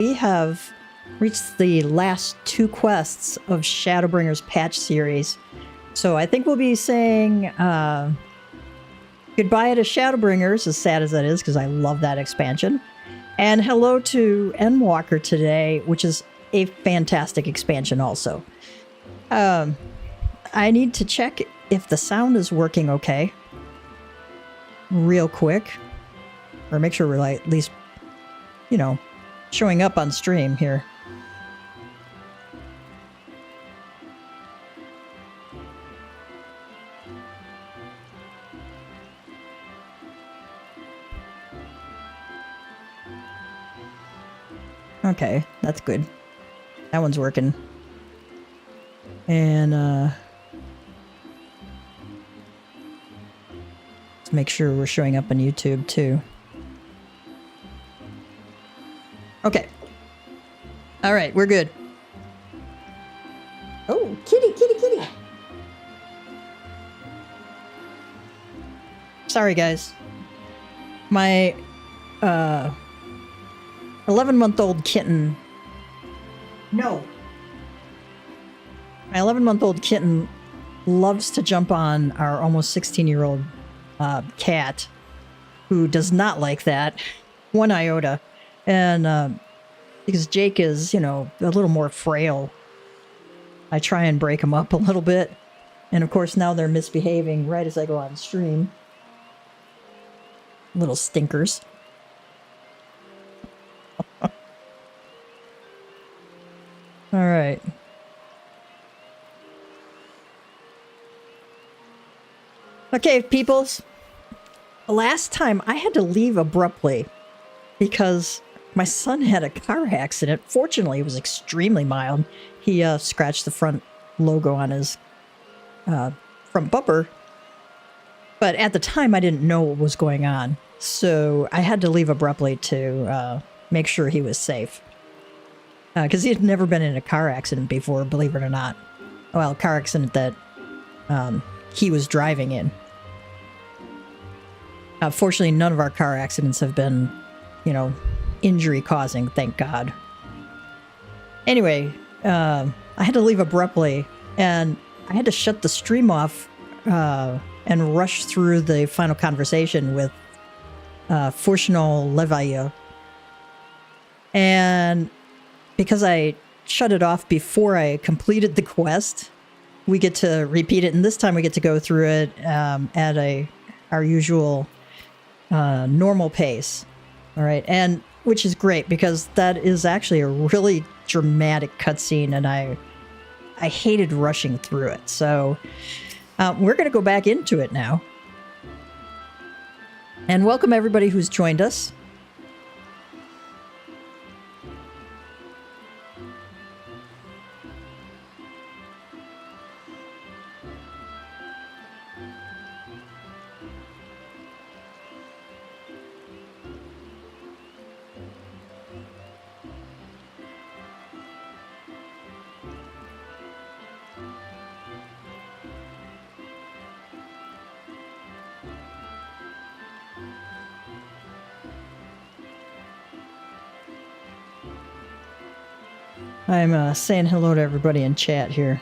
We have reached the last two quests of Shadowbringers patch series. So I think we'll be saying goodbye to Shadowbringers, as sad as that is, because I love that expansion. And hello to Endwalker today, which is a fantastic expansion also. I need to check if the sound is working okay. Real quick. Or make sure we're like, at least, you know, showing up on stream here. Okay, that's good. That one's working. And let's make sure we're showing up on YouTube too. Okay. All right, we're good. Oh, kitty, kitty, kitty. Sorry, guys. My 11-month-old kitten. No. My 11-month-old kitten loves to jump on our almost 16-year-old cat, who does not like that one iota. And because Jake is, you know, a little more frail, I try and break him up a little bit. And of course, now they're misbehaving right as I go on stream. Little stinkers. All right. Okay, peoples. Last time I had to leave abruptly because my son had a car accident. Fortunately, it was extremely mild. He scratched the front logo on his front bumper. But at the time, I didn't know what was going on. So I had to leave abruptly to make sure he was safe. Because he had never been in a car accident before, believe it or not. Well, a car accident that he was driving in. Fortunately, none of our car accidents have been, you know, injury-causing, thank God. Anyway, I had to leave abruptly, and I had to shut the stream off and rush through the final conversation with FINAL Shadowbringers. And because I shut it off before I completed the quest, we get to repeat it, and this time we get to go through it at our usual normal pace. All right, and which is great because that is actually a really dramatic cutscene, and I hated rushing through it. So we're going to go back into it now. And welcome everybody who's joined us. I'm saying hello to everybody in chat here.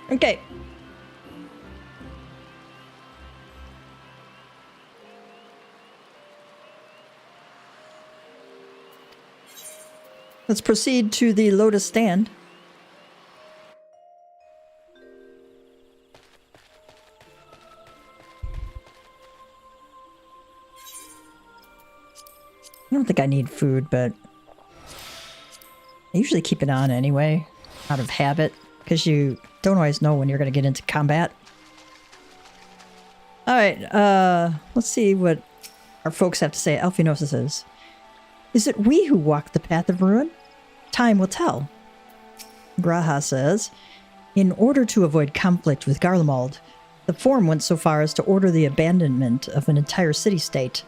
Okay. Let's proceed to the Lotus Stand. I don't think I need food, but I usually keep it on anyway, out of habit. because you don't always know when you're going to get into combat. All right, let's see what our folks have to say. Alphinosis says, "Is it we who walk the path of ruin? Time will tell." Graha says, "In order to avoid conflict with Garlemald, the Forum went so far as to order the abandonment of an entire city-state.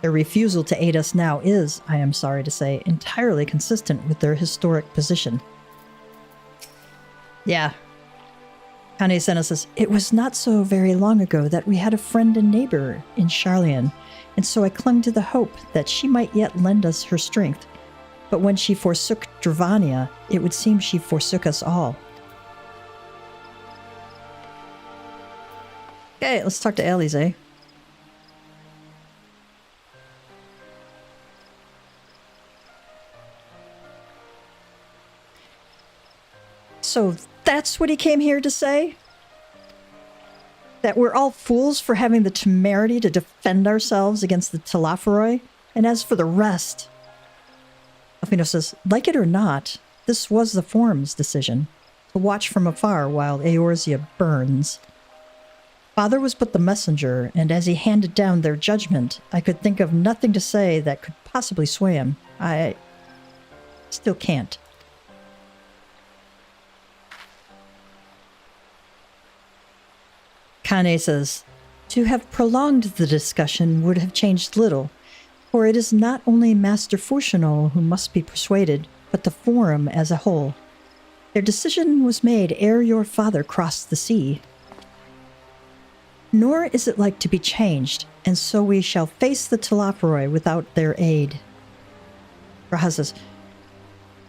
Their refusal to aid us now is, I am sorry to say, entirely consistent with their historic position." Yeah. Kane Senna says, "It was not so very long ago that we had a friend and neighbor in Charlian, and so I clung to the hope that she might yet lend us her strength. But when she forsook Dravania, it would seem she forsook us all." Okay, let's talk to Alize. So that's what he came here to say? That we're all fools for having the temerity to defend ourselves against the Telophoroi? And as for the rest... Alfino says, "Like it or not, this was the Forum's decision, to watch from afar while Eorzea burns. Father was but the messenger, and as he handed down their judgment, I could think of nothing to say that could possibly sway him. I still can't." Kane says, "To have prolonged the discussion would have changed little, for it is not only Master Fushinol who must be persuaded, but the Forum as a whole. Their decision was made ere your father crossed the sea. Nor is it like to be changed, and so we shall face the Telophoroi without their aid." Raha says,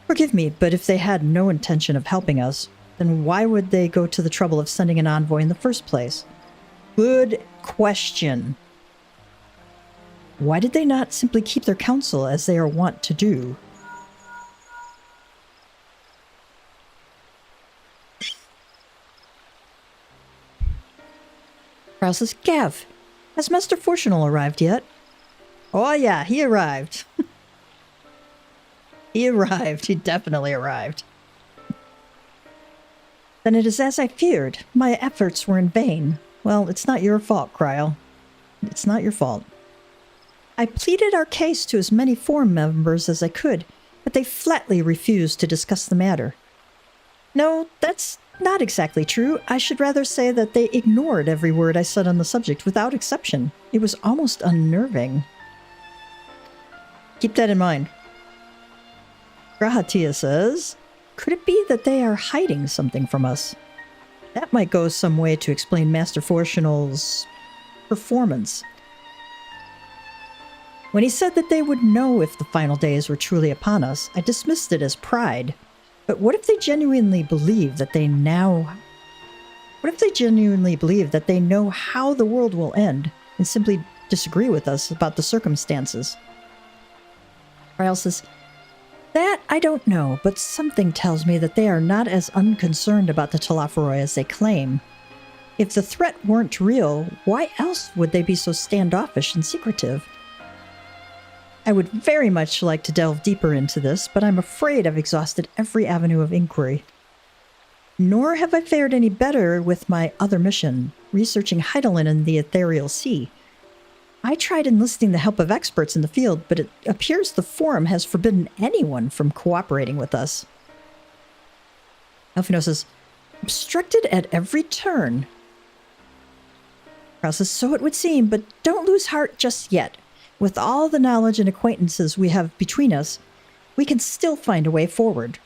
"Forgive me, but if they had no intention of helping us, then why would they go to the trouble of sending an envoy in the first place?" Good question. Why did they not simply keep their counsel as they are wont to do? Krause says, "Gav, has Master Fushinol arrived yet?" Oh yeah, he arrived. He arrived. He definitely arrived. "Then it is as I feared. My efforts were in vain. Well, it's not your fault, Cryle. It's not your fault. I pleaded our case to as many Forum members as I could, but they flatly refused to discuss the matter." No, that's not exactly true. I should rather say that they ignored every word I said on the subject without exception. It was almost unnerving. Keep that in mind. Grahatia says, "Could it be that they are hiding something from us? That might go some way to explain Master Fushinol's performance. When he said that they would know if the final days were truly upon us, I dismissed it as pride. But what if they genuinely believe that they now... What if they genuinely believe that they know how the world will end and simply disagree with us about the circumstances?" Ryle says, "That I don't know, but something tells me that they are not as unconcerned about the Telophoroi as they claim. If the threat weren't real, why else would they be so standoffish and secretive? I would very much like to delve deeper into this, but I'm afraid I've exhausted every avenue of inquiry. Nor have I fared any better with my other mission, researching Heidelin in the Ethereal Sea. I tried enlisting the help of experts in the field, but it appears the Forum has forbidden anyone from cooperating with us." Alphino says, "Obstructed at every turn." Krause says, "So it would seem, but don't lose heart just yet. With all the knowledge and acquaintances we have between us, we can still find a way forward.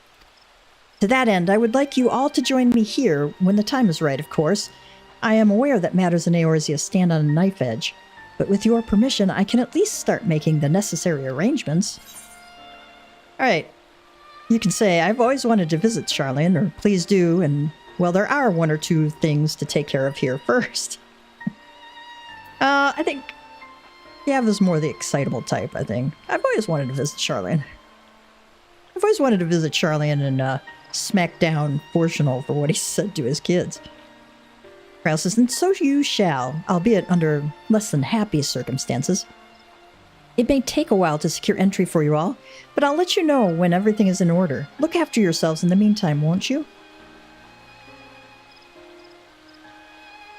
To that end, I would like you all to join me here when the time is right, of course. I am aware that matters in Eorzea stand on a knife edge, but with your permission, I can at least start making the necessary arrangements." All right. You can say, "I've always wanted to visit Charlian," or "Please do," and, well, there are one or two things to take care of here first. I think Gav is more the excitable type, I think. I've always wanted to visit Charlian. I've always wanted to visit Charlian and smack down Fushinol for what he said to his kids. Krause says, "And so you shall, albeit under less than happy circumstances. It may take a while to secure entry for you all, but I'll let you know when everything is in order. Look after yourselves in the meantime, won't you?"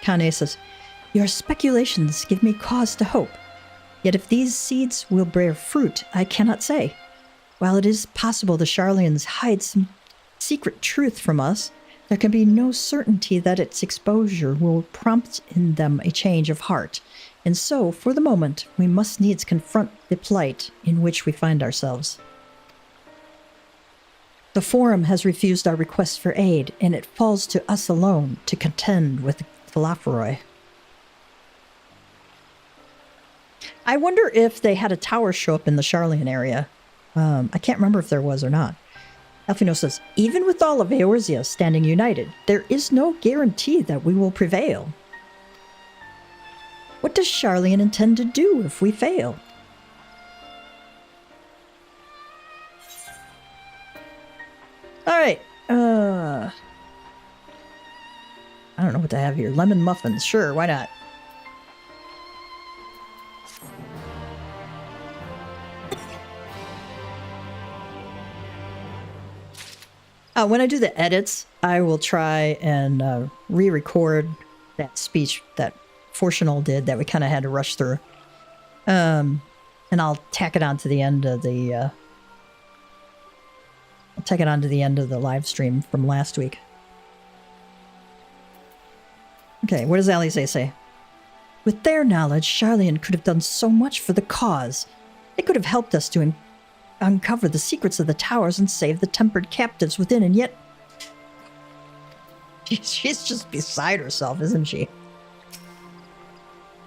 Kane says, your speculations give me cause to hope. Yet if these seeds will bear fruit, I cannot say. While it is possible the Sharlayans hide some secret truth from us, there can be no certainty that its exposure will prompt in them a change of heart. And so, for the moment, we must needs confront the plight in which we find ourselves. The Forum has refused our request for aid, and it falls to us alone to contend with Thalaphoroi. I wonder if they had a tower show up in the Sharlayan area. I can't remember if there was or not. Elfino says, even with all of Eorzea standing united, there is no guarantee that we will prevail. What does Sharlayan intend to do if we fail? Alright, I don't know what to have here. Lemon muffins, sure, why not? When I do the edits, I will try and re-record that speech that Fortunal did that we kind of had to rush through. And I'll tack it on to the end of the live stream from last week. Okay, what does Alisaie say? With their knowledge, Sharlayan could have done so much for the cause. They could have helped us to uncover the secrets of the towers and save the tempered captives within, and yet... She's just beside herself, isn't she?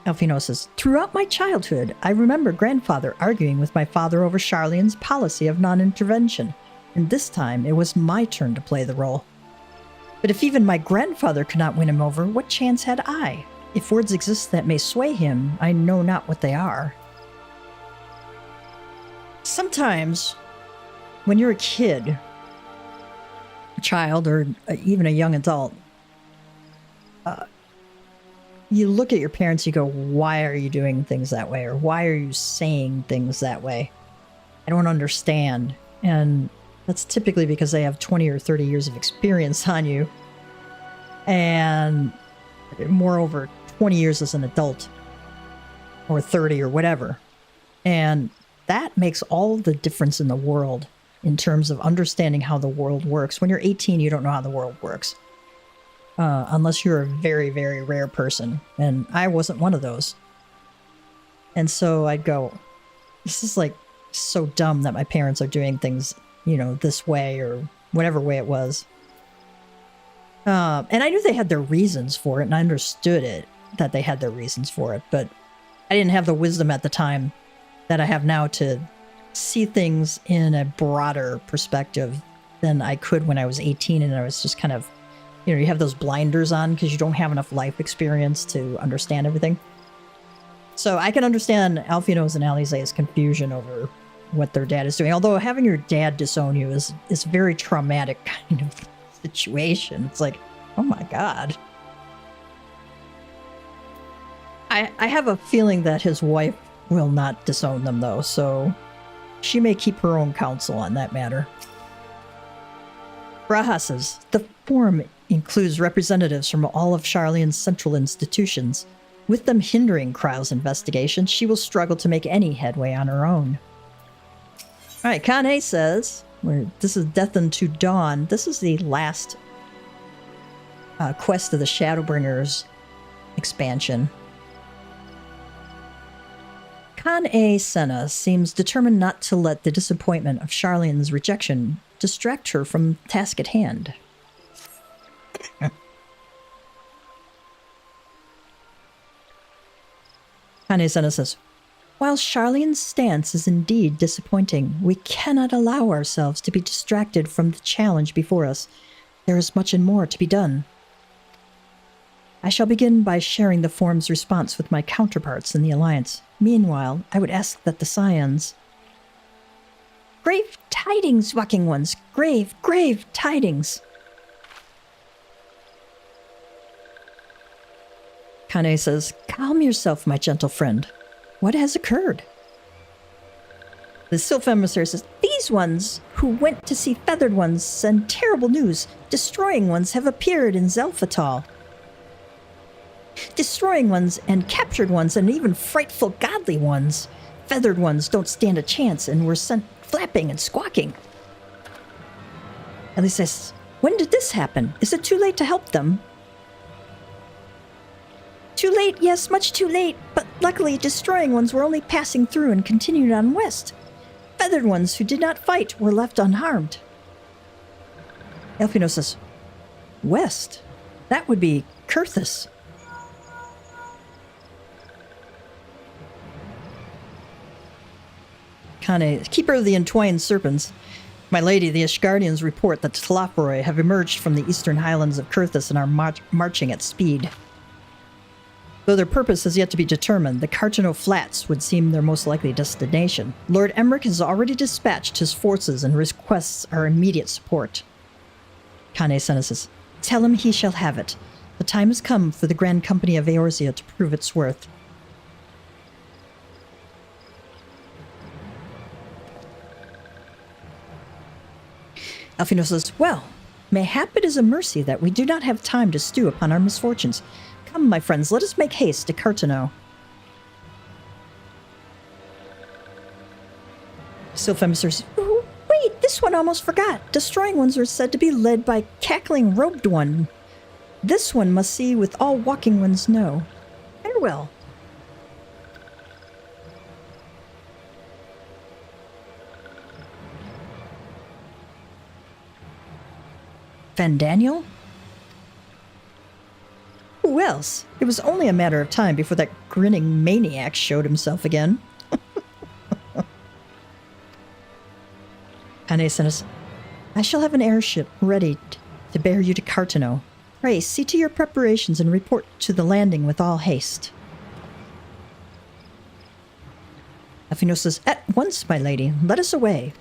Elfino says, throughout my childhood, I remember grandfather arguing with my father over Sharlayan's policy of non-intervention, and this time it was my turn to play the role. But if even my grandfather could not win him over, what chance had I? If words exist that may sway him, I know not what they are. Sometimes, when you're a kid, a child, or even a young adult, you look at your parents, you go, why are you doing things that way? Or why are you saying things that way? I don't understand. And that's typically because they have 20 or 30 years of experience on you. And moreover, 20 years as an adult. Or 30 or whatever. And that makes all the difference in the world in terms of understanding how the world works. When you're 18, you don't know how the world works. Unless you're a very, very rare person. And I wasn't one of those. And so I'd go, this is like so dumb that my parents are doing things, you know, this way or whatever way it was. And I knew they had their reasons for it, and I understood it, that they had their reasons for it. But I didn't have the wisdom at the time that I have now to see things in a broader perspective than I could when I was 18, and I was just kind of, you know, you have those blinders on because you don't have enough life experience to understand everything. So I can understand Alfino's and Alisaie's confusion over what their dad is doing. Although having your dad disown you is a very traumatic kind of situation. It's like, oh my God. I have a feeling that his wife will not disown them, though, so she may keep her own counsel on that matter. Braha says, the Forum includes representatives from all of Sharlayan's central institutions. With them hindering Krau's investigation, she will struggle to make any headway on her own. Alright, Kane says, this is Death Unto Dawn. This is the last quest of the Shadowbringers expansion. Kane Senna seems determined not to let the disappointment of Sharlayan's rejection distract her from the task at hand. Kane Senna says, while Sharlayan's stance is indeed disappointing, we cannot allow ourselves to be distracted from the challenge before us. There is much and more to be done. I shall begin by sharing the Forum's response with my counterparts in the Alliance. Meanwhile, I would ask that the Scions... Grave tidings, Walking Ones! Grave, grave tidings! Kane says, calm yourself, my gentle friend. What has occurred? The Sylph Emissary says, these ones who went to see feathered ones send terrible news. Destroying ones have appeared in Zelphatal. Destroying ones and captured ones and even frightful godly ones. Feathered ones don't stand a chance and were sent flapping and squawking. Ellie says, when did this happen? Is it too late to help them? Too late, yes, much too late. But luckily, destroying ones were only passing through and continued on west. Feathered ones who did not fight were left unharmed. Elfino says, west? That would be Kurthus. Kane, keeper of the entwined serpents. My lady, the Ashgardians report that the Tlapuroi have emerged from the eastern highlands of Kurthus and are marching at speed. Though their purpose is yet to be determined, the Cartano Flats would seem their most likely destination. Lord Emmerich has already dispatched his forces and requests our immediate support. Kane says, tell him he shall have it. The time has come for the Grand Company of Eorzea to prove its worth. Alfino says, well, mayhap it is a mercy that we do not have time to stew upon our misfortunes. Come, my friends, let us make haste to Cartano. Sylphemus says, wait, this one almost forgot. Destroying ones are said to be led by cackling robed one. This one must see with all walking ones know. Farewell. Van Daniel? Who else? It was only a matter of time before that grinning maniac showed himself again. Kane says, I shall have an airship ready to bear you to Cartano. Pray, see to your preparations and report to the landing with all haste. Alfino says, at once, my lady, let us away.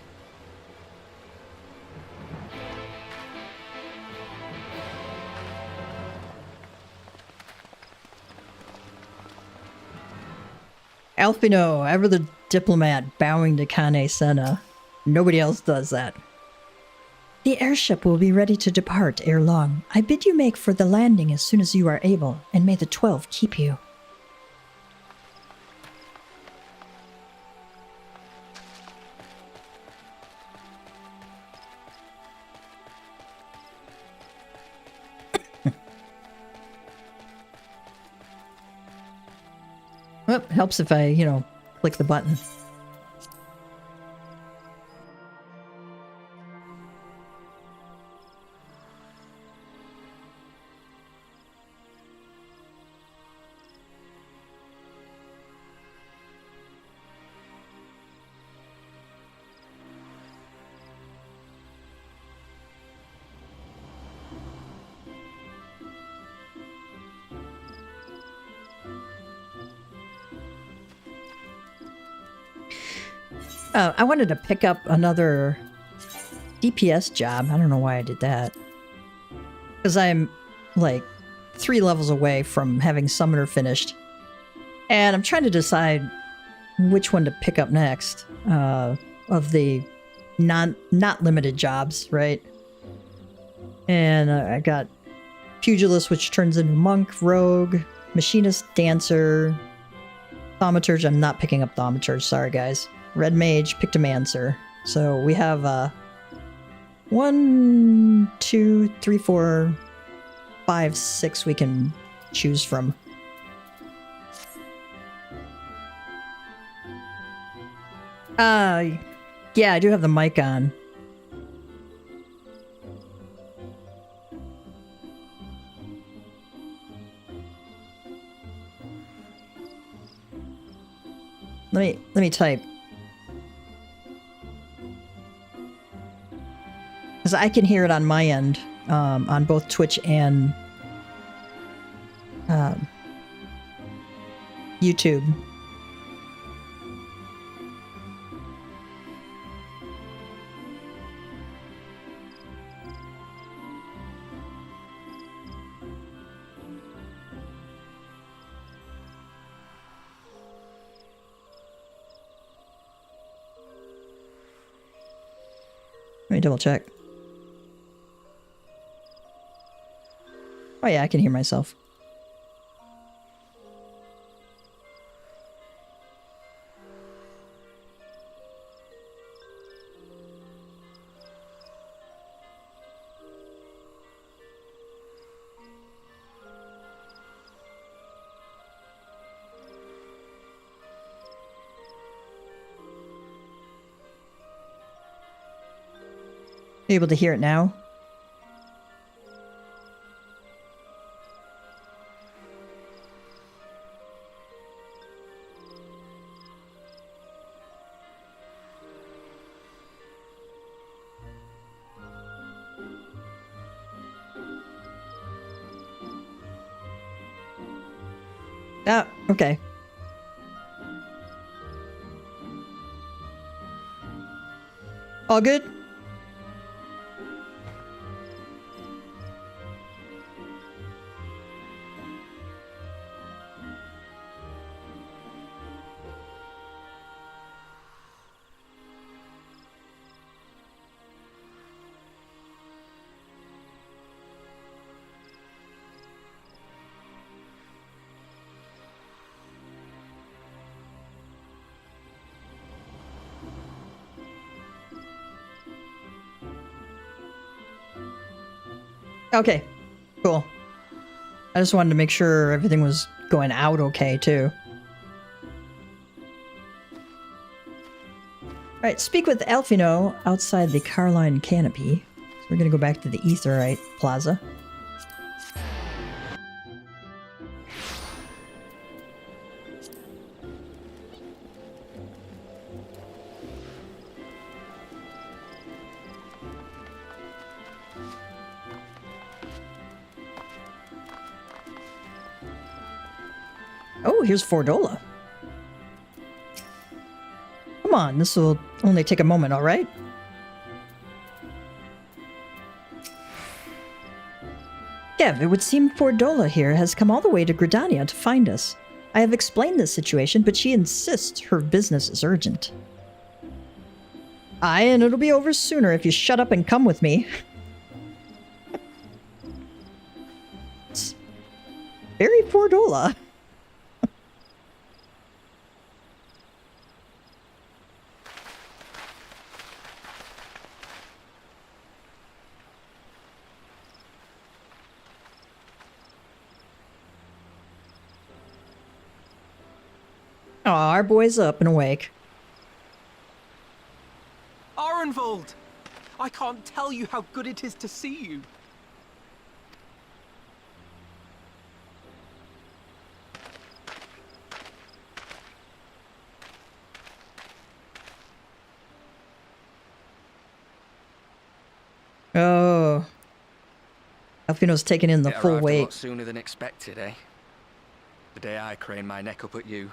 Alfino, ever the diplomat, bowing to Kane Senna. Nobody else does that. The airship will be ready to depart ere long. I bid you make for the landing as soon as you are able, and may the 12 keep you. Well, it helps if I, click the button. I wanted to pick up another DPS job. I don't know why I did that. Because I'm like 3 levels away from having Summoner finished. And I'm trying to decide which one to pick up next of the not limited jobs, right? And I got Pugilist, which turns into Monk, Rogue, Machinist, Dancer, Thaumaturge. I'm not picking up Thaumaturge, sorry guys. Red Mage, Pictomancer. So we have 1, 2, 3, 4, 5, 6 we can choose from. Yeah, I do have the mic on. Let me type. Because I can hear it on my end, on both Twitch and YouTube. Let me double check. Oh yeah, I can hear myself. Able to hear it now? Ah, okay. All good? Okay, cool. I just wanted to make sure everything was going out okay, too. Alright, speak with Alfino outside the Carline Canopy. So we're gonna go back to the Aetheryte Plaza. Oh, here's Fordola. Come on, this will only take a moment, alright? Kev, it would seem Fordola here has come all the way to Gridania to find us. I have explained this situation, but she insists her business is urgent. Aye, and it'll be over sooner if you shut up and come with me. It's very Fordola. Oh, our boy's up and awake. Arenvold! I can't tell you how good it is to see you. Oh. Alfino's taking in the It full arrived a weight. lot sooner than expected, eh? The day I craned my neck up at you.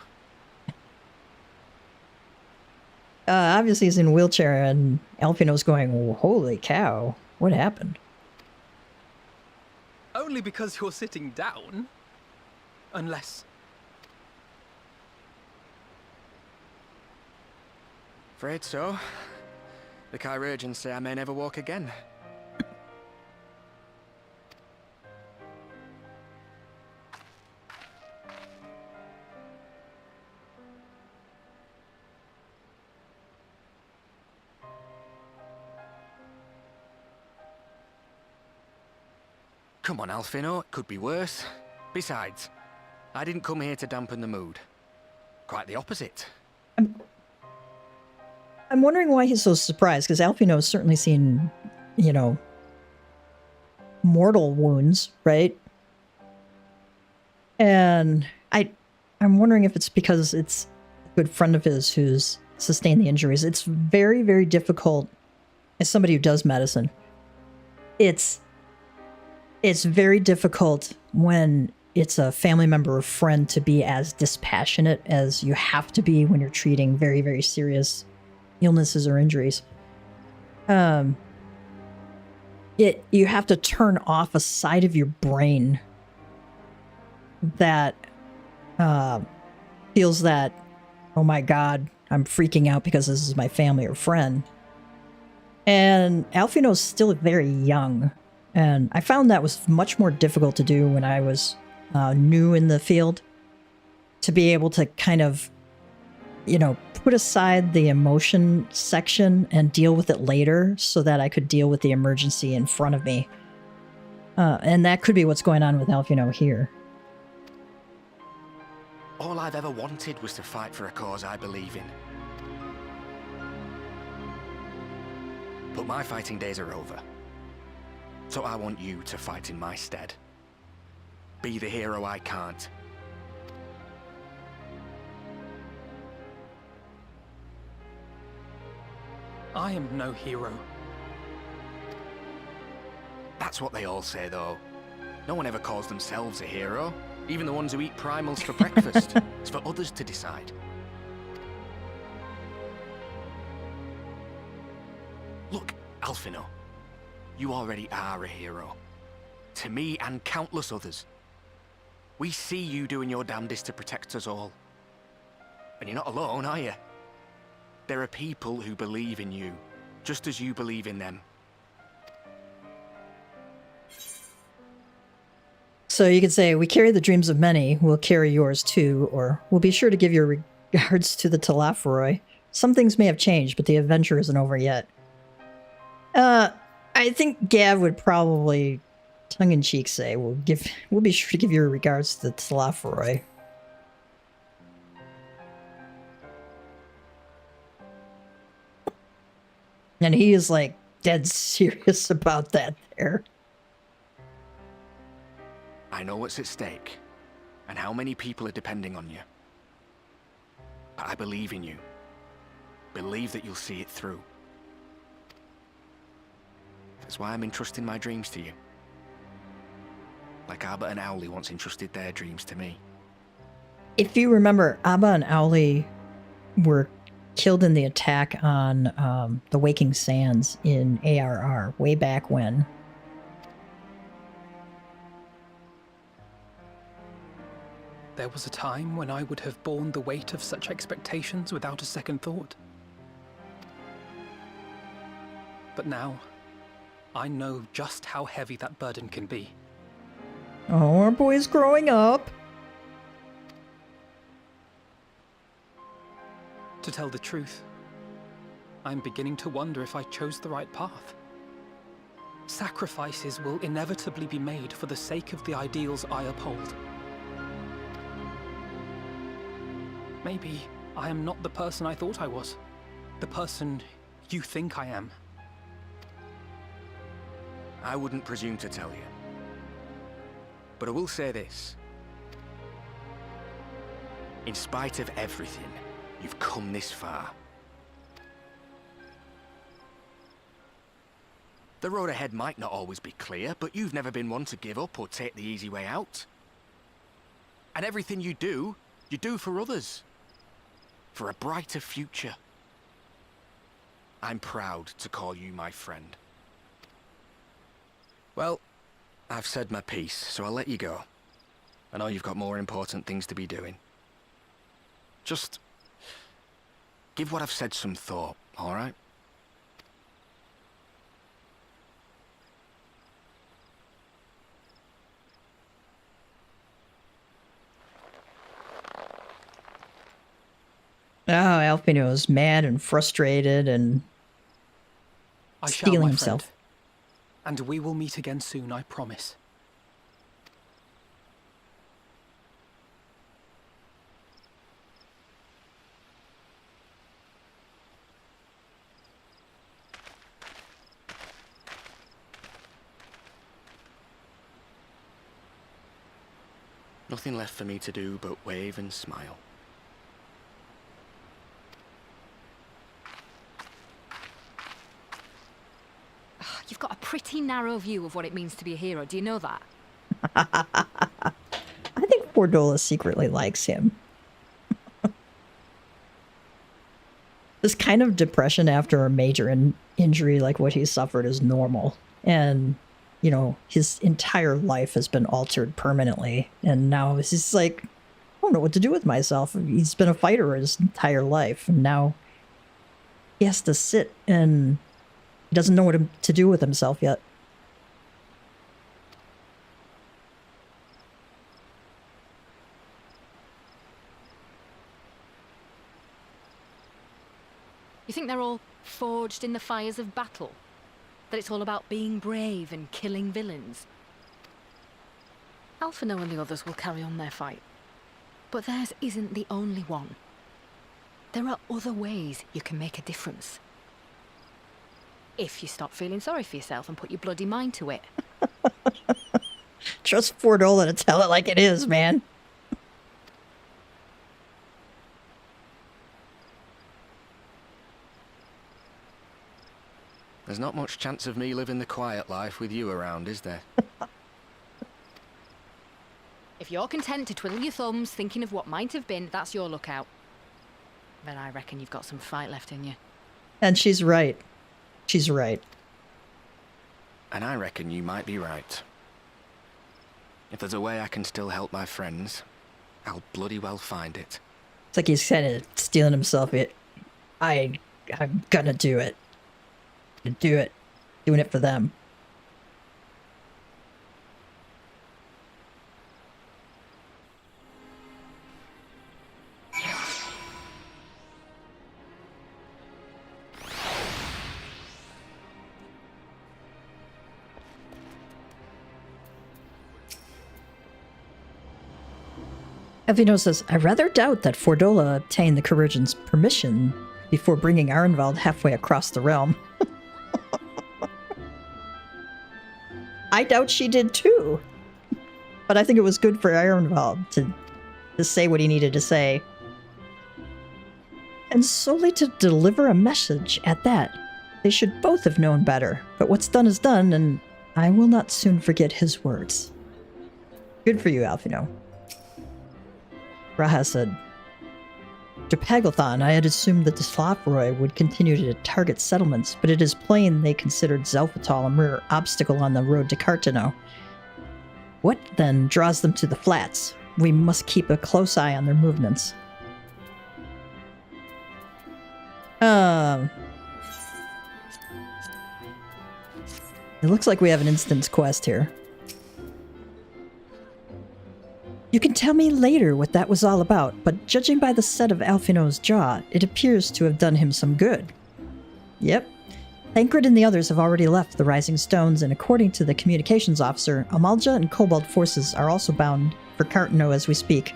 Obviously he's in a wheelchair and Alfino's going, holy cow, what happened? Only because you're sitting down. Unless... Afraid so. The chirurgeons say I may never walk again. Come on, Alfino, it could be worse. Besides, I didn't come here to dampen the mood. Quite the opposite. I'm wondering why he's so surprised, because Alfino's certainly seen, you know, mortal wounds, right? And I'm wondering if it's because it's a good friend of his who's sustained the injuries. It's very, very difficult, as somebody who does medicine, it's very difficult when it's a family member or friend to be as dispassionate as you have to be when you're treating very, very serious illnesses or injuries. You have to turn off a side of your brain that feels that, oh my God, I'm freaking out because this is my family or friend. And Alfino's still very young. And I found that was much more difficult to do when I was new in the field. To be able to kind of, you know, put aside the emotion section and deal with it later so that I could deal with the emergency in front of me. And that could be what's going on with Alfino here. All I've ever wanted was to fight for a cause I believe in. But my fighting days are over. So I want you to fight in my stead. Be the hero I can't. I am no hero. That's what they all say, though. No one ever calls themselves a hero. Even the ones who eat primals for breakfast. It's for others to decide. Look, Alphino. You already are a hero. To me and countless others. We see you doing your damnedest to protect us all. And you're not alone, are you? There are people who believe in you, just as you believe in them. So you could say, we carry the dreams of many, we'll carry yours too, or we'll be sure to give your regards to the Telephoroi. Some things may have changed, but the adventure isn't over yet. I think Gav would probably, tongue-in-cheek, say, we'll be sure to give your regards to the Telephoroi. And he is, like, dead serious about that there. I know what's at stake, and how many people are depending on you. But I believe in you. Believe that you'll see it through. That's why I'm entrusting my dreams to you. Like Abba and Owly once entrusted their dreams to me. If you remember, Abba and Owly were killed in the attack on the Waking Sands in ARR, way back when. There was a time when I would have borne the weight of such expectations without a second thought. But now, I know just how heavy that burden can be. Oh, our boy's growing up. To tell the truth, I'm beginning to wonder if I chose the right path. Sacrifices will inevitably be made for the sake of the ideals I uphold. Maybe I am not the person I thought I was. The person you think I am. I wouldn't presume to tell you. But I will say this. In spite of everything, you've come this far. The road ahead might not always be clear, but you've never been one to give up or take the easy way out. And everything you do for others. For a brighter future. I'm proud to call you my friend. Well, I've said my piece, so I'll let you go. I know you've got more important things to be doing. Just give what I've said some thought, all right? Oh, Alphino is mad and frustrated and I shall, stealing my himself. friend. And we will meet again soon, I promise. Nothing left for me to do but wave and smile. You've got a pretty narrow view of what it means to be a hero. Do you know that? I think Fordola secretly likes him. This kind of depression after a major injury like what he suffered is normal. And, you know, his entire life has been altered permanently. And now he's just like, I don't know what to do with myself. He's been a fighter his entire life. And now he has to sit and he doesn't know what to do with himself yet. You think they're all forged in the fires of battle? That it's all about being brave and killing villains? Alphino and the others will carry on their fight. But theirs isn't the only one. There are other ways you can make a difference. If you stop feeling sorry for yourself and put your bloody mind to it. Trust Fordola to tell it like it is, man. There's not much chance of me living the quiet life with you around, is there? If you're content to twiddle your thumbs thinking of what might have been, that's your lookout. But I reckon you've got some fight left in you. And she's right. She's right. And I reckon you might be right. If there's a way I can still help my friends, I'll bloody well find it. It's like he's kind of stealing himself. I'm gonna do it. Do it. Doing it for them. Evino says, I rather doubt that Fordola obtained the Corrigian's permission before bringing Arnvald halfway across the realm. I doubt she did too. But I think it was good for Arnvald to say what he needed to say. And solely to deliver a message at that. They should both have known better. But what's done is done, and I will not soon forget his words. Good for you, Alfino. Raha said, to Paglethon, I had assumed that the Slothroi would continue to target settlements, but it is plain they considered Zelphatal a mere obstacle on the road to Cartano. What, then, draws them to the flats? We must keep a close eye on their movements. It looks like we have an instance quest here. You can tell me later what that was all about, but judging by the set of Alfino's jaw, it appears to have done him some good. Yep. Thancred and the others have already left the Rising Stones, and according to the communications officer, Amalja and Cobalt forces are also bound for Cartano as we speak.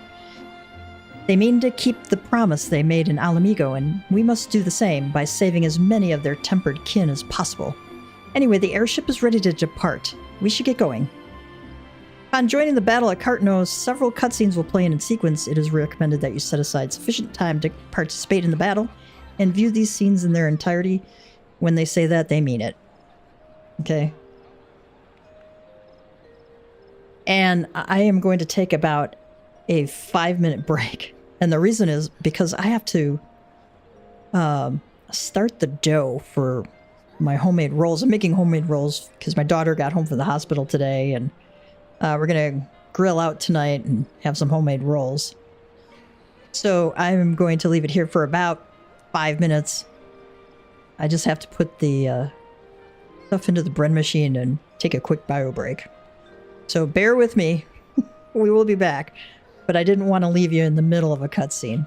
They mean to keep the promise they made in Alamigo, and we must do the same by saving as many of their tempered kin as possible. Anyway, the airship is ready to depart. We should get going. Upon joining the battle at Cartano, several cutscenes will play in sequence. It is recommended that you set aside sufficient time to participate in the battle and view these scenes in their entirety. When they say that, they mean it. Okay. And I am going to take about a 5-minute break. And the reason is because I have to start the dough for my homemade rolls. I'm making homemade rolls because my daughter got home from the hospital today, and we're going to grill out tonight and have some homemade rolls. So I'm going to leave it here for about 5 minutes. I just have to put the stuff into the bread machine and take a quick bio break. So bear with me. We will be back. But I didn't want to leave you in the middle of a cutscene.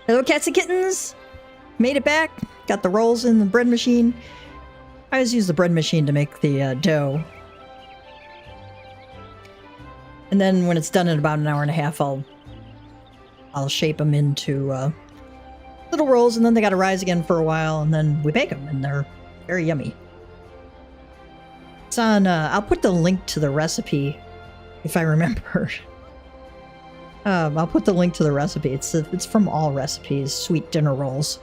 Hello, cats and kittens. Made it back. Got the rolls in the bread machine. I always use the bread machine to make the dough. And then when it's done in about an hour and a half, I'll shape them into little rolls, and then they got to rise again for a while, and then we bake them, and they're very yummy. It's on. I'll put the link to the recipe if I remember. I'll put the link to the recipe. It's from All Recipes, sweet dinner rolls.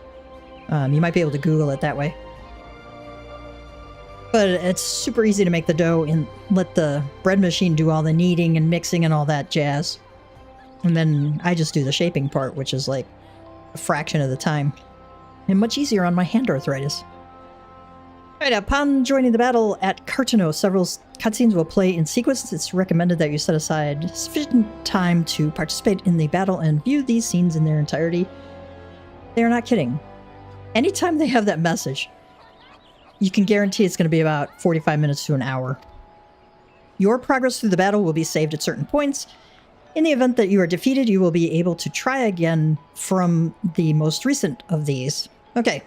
You might be able to Google it that way. But it's super easy to make the dough and let the bread machine do all the kneading and mixing and all that jazz. And then I just do the shaping part, which is like a fraction of the time. And much easier on my hand arthritis. Alright, upon joining the battle at Cartano, several cutscenes will play in sequence. It's recommended that you set aside sufficient time to participate in the battle and view these scenes in their entirety. They are not kidding. Anytime they have that message, you can guarantee it's going to be about 45 minutes to an hour. Your progress through the battle will be saved at certain points. In the event that you are defeated, you will be able to try again from the most recent of these. Okay.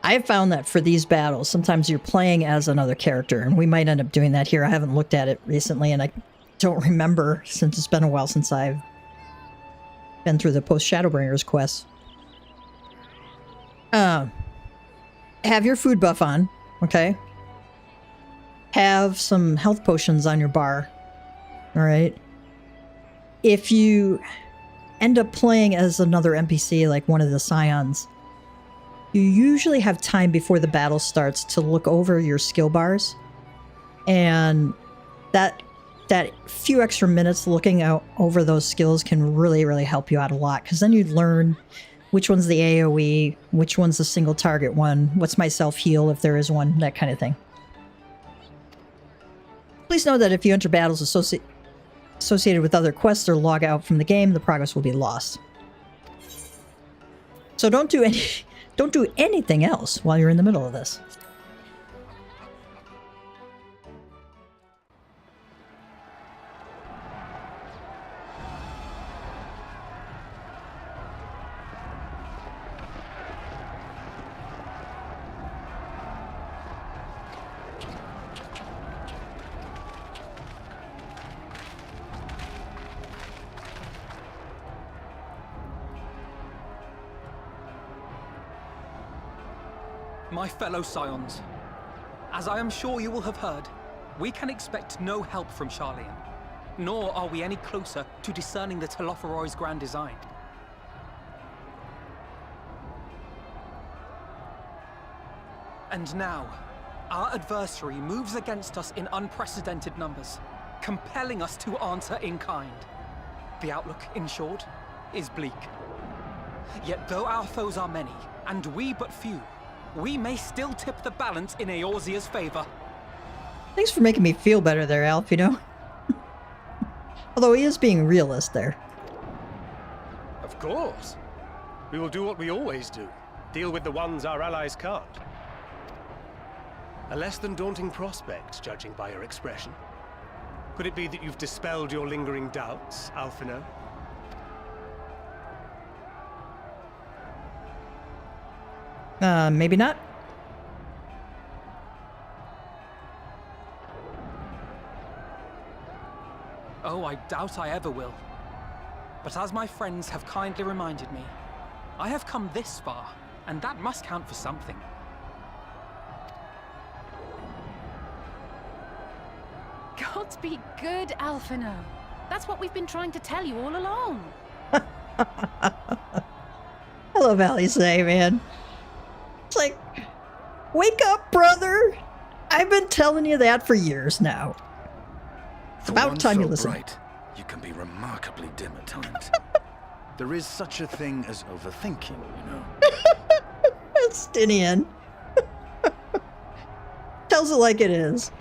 I have found that for these battles, sometimes you're playing as another character, and we might end up doing that here. I haven't looked at it recently, and I don't remember since it's been a while since I've been through the post-Shadowbringers quests. Have your food buff on, okay? Have some health potions on your bar, all right? If you end up playing as another NPC, like one of the Scions, you usually have time before the battle starts to look over your skill bars, and that few extra minutes looking out over those skills can really help you out a lot, because then you'd learn which one's the AoE, which one's the single target one, what's my self-heal if there is one, that kind of thing. Please know that if you enter battles associated with other quests or log out from the game, the progress will be lost. So don't do anything else while you're in the middle of this. My fellow Scions, as I am sure you will have heard, we can expect no help from Charlian, nor are we any closer to discerning the Telophoroi's grand design. And now, our adversary moves against us in unprecedented numbers, compelling us to answer in kind. The outlook, in short, is bleak. Yet though our foes are many, and we but few, we may still tip the balance in Eorzea's favor. Thanks for making me feel better there, Alf, you know? Although he is being realist there. Of course. We will do what we always do. Deal with the ones our allies can't. A less than daunting prospect, judging by your expression. Could it be that you've dispelled your lingering doubts, Alphino? Maybe not. Oh, I doubt I ever will. But as my friends have kindly reminded me, I have come this far, and that must count for something. Gods be good, Alphino. That's what we've been trying to tell you all along. I love Allie say, man. It's like, wake up, brother! I've been telling you that for years now. It's about time you listen. Bright, you can be remarkably dim at times. There is such a thing as overthinking, you know. Stinian. Tells it like it is.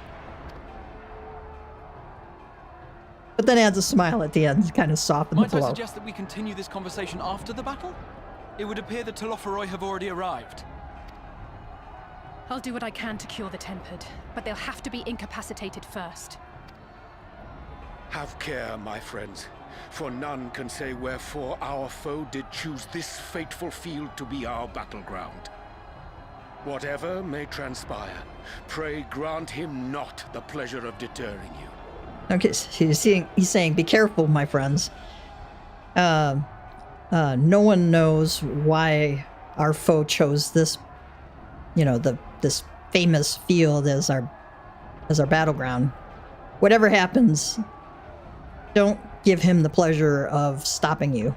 But then adds a smile at the end to kind of soften the Might I blow. suggest that we continue this conversation after the battle? It would appear that Telophoroi have already arrived. I'll do what I can to cure the Tempered, but they'll have to be incapacitated first. Have care, my friends, for none can say wherefore our foe did choose this fateful field to be our battleground. Whatever may transpire, pray grant him not the pleasure of deterring you. Okay, so he's saying, be careful, my friends. No one knows why our foe chose this, this famous field as our battleground. Whatever happens, don't give him the pleasure of stopping you.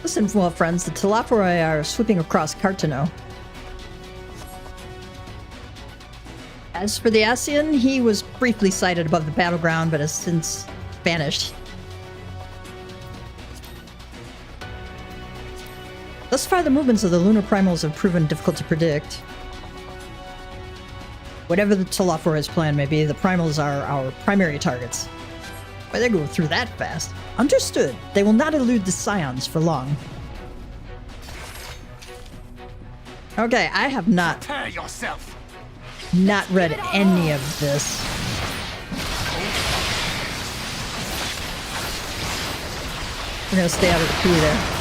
Listen, well, friends, the Telophori are swooping across Cartano. As for the Ascian, he was briefly sighted above the battleground, but has since vanished. Thus far, the movements of the lunar primals have proven difficult to predict. Whatever the Telophori's plan may be, the primals are our primary targets. Why they go through that fast? Understood. They will not elude the Scions for long. Okay, I have not Prepare yourself. read any of this. We're gonna stay out of the queue there.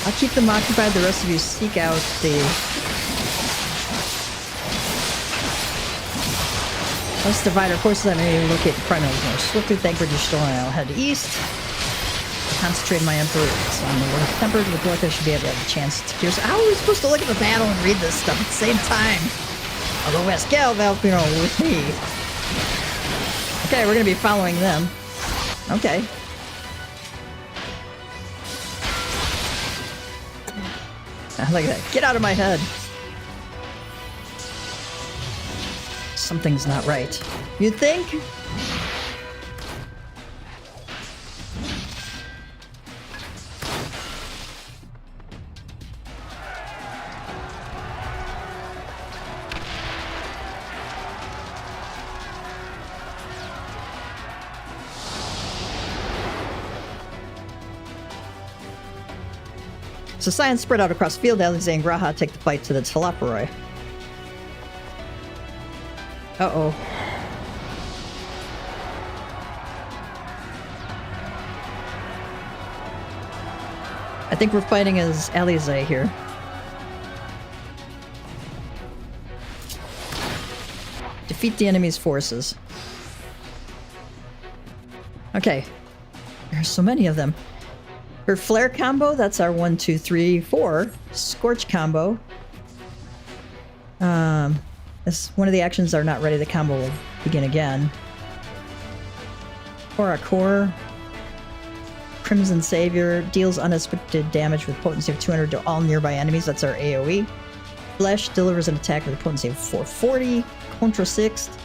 I'll keep them occupied. The rest of you seek out the... Let's divide our forces and maybe locate the primals more swiftly. Thank British Store, and I'll head east. Concentrate my emperors on the Lord Tempered. With luck, I should be able to have a chance to cure. So how are we supposed to look at the battle and read this stuff at the same time? I'll go West Gal, Valpino with me. Okay, we're gonna be following them. Okay. Look at that. Get out of my head. Something's not right. You'd think? So Scions spread out across the field. Alize and Graha take the fight to the Telophori. Uh-oh. I think we're fighting as Alize here. Defeat the enemy's forces. Okay. There's so many of them. Her flare combo, that's our 1, 2, 3, 4. Scorch combo. As one of the actions are not ready, the combo will begin again. Aura Core. Crimson Savior deals unexpected damage with potency of 200 to all nearby enemies. That's our AoE. Flesh delivers an attack with a potency of 440. Contra Sixth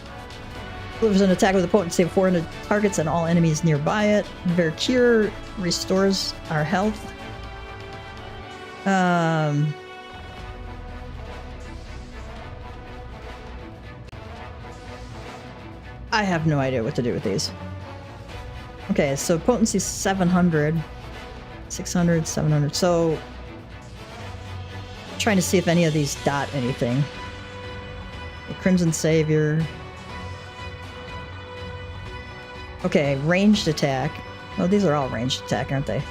delivers an attack with a potency of 400 targets and all enemies nearby it. Vercure restores our health. I have no idea what to do with these. Okay, so potency 700. 600, 700. So, trying to see if any of these dot anything. The Crimson Savior. Okay, ranged attack. Oh, these are all ranged attack, aren't they?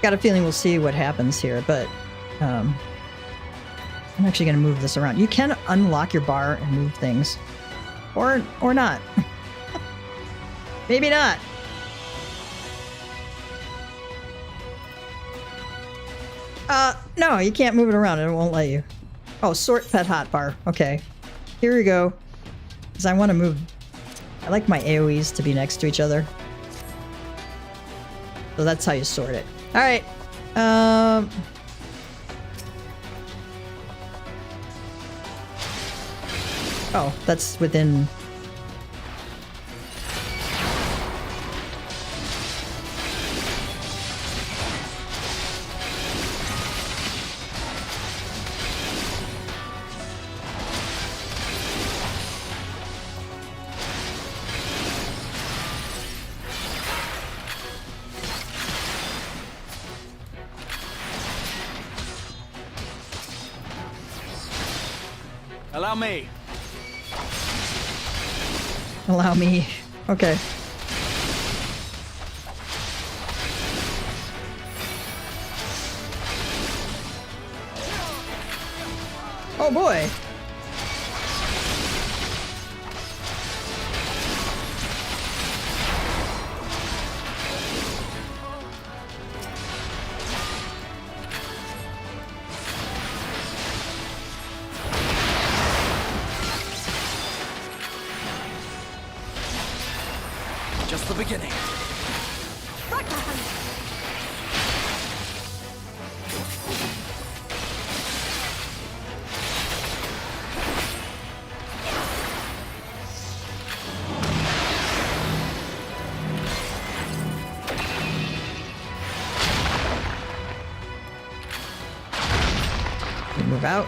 Got a feeling we'll see what happens here, but I'm actually going to move this around. You can unlock your bar and move things. Or not. Maybe not. No, you can't move it around. It won't let you. Oh, sort pet hotbar. Okay. Here we go. Because I want to move... I like my AoEs to be next to each other. So that's how you sort it. Alright. Oh, that's within... Allow me. Allow me. Okay. Oh boy. Just the beginning. Move out.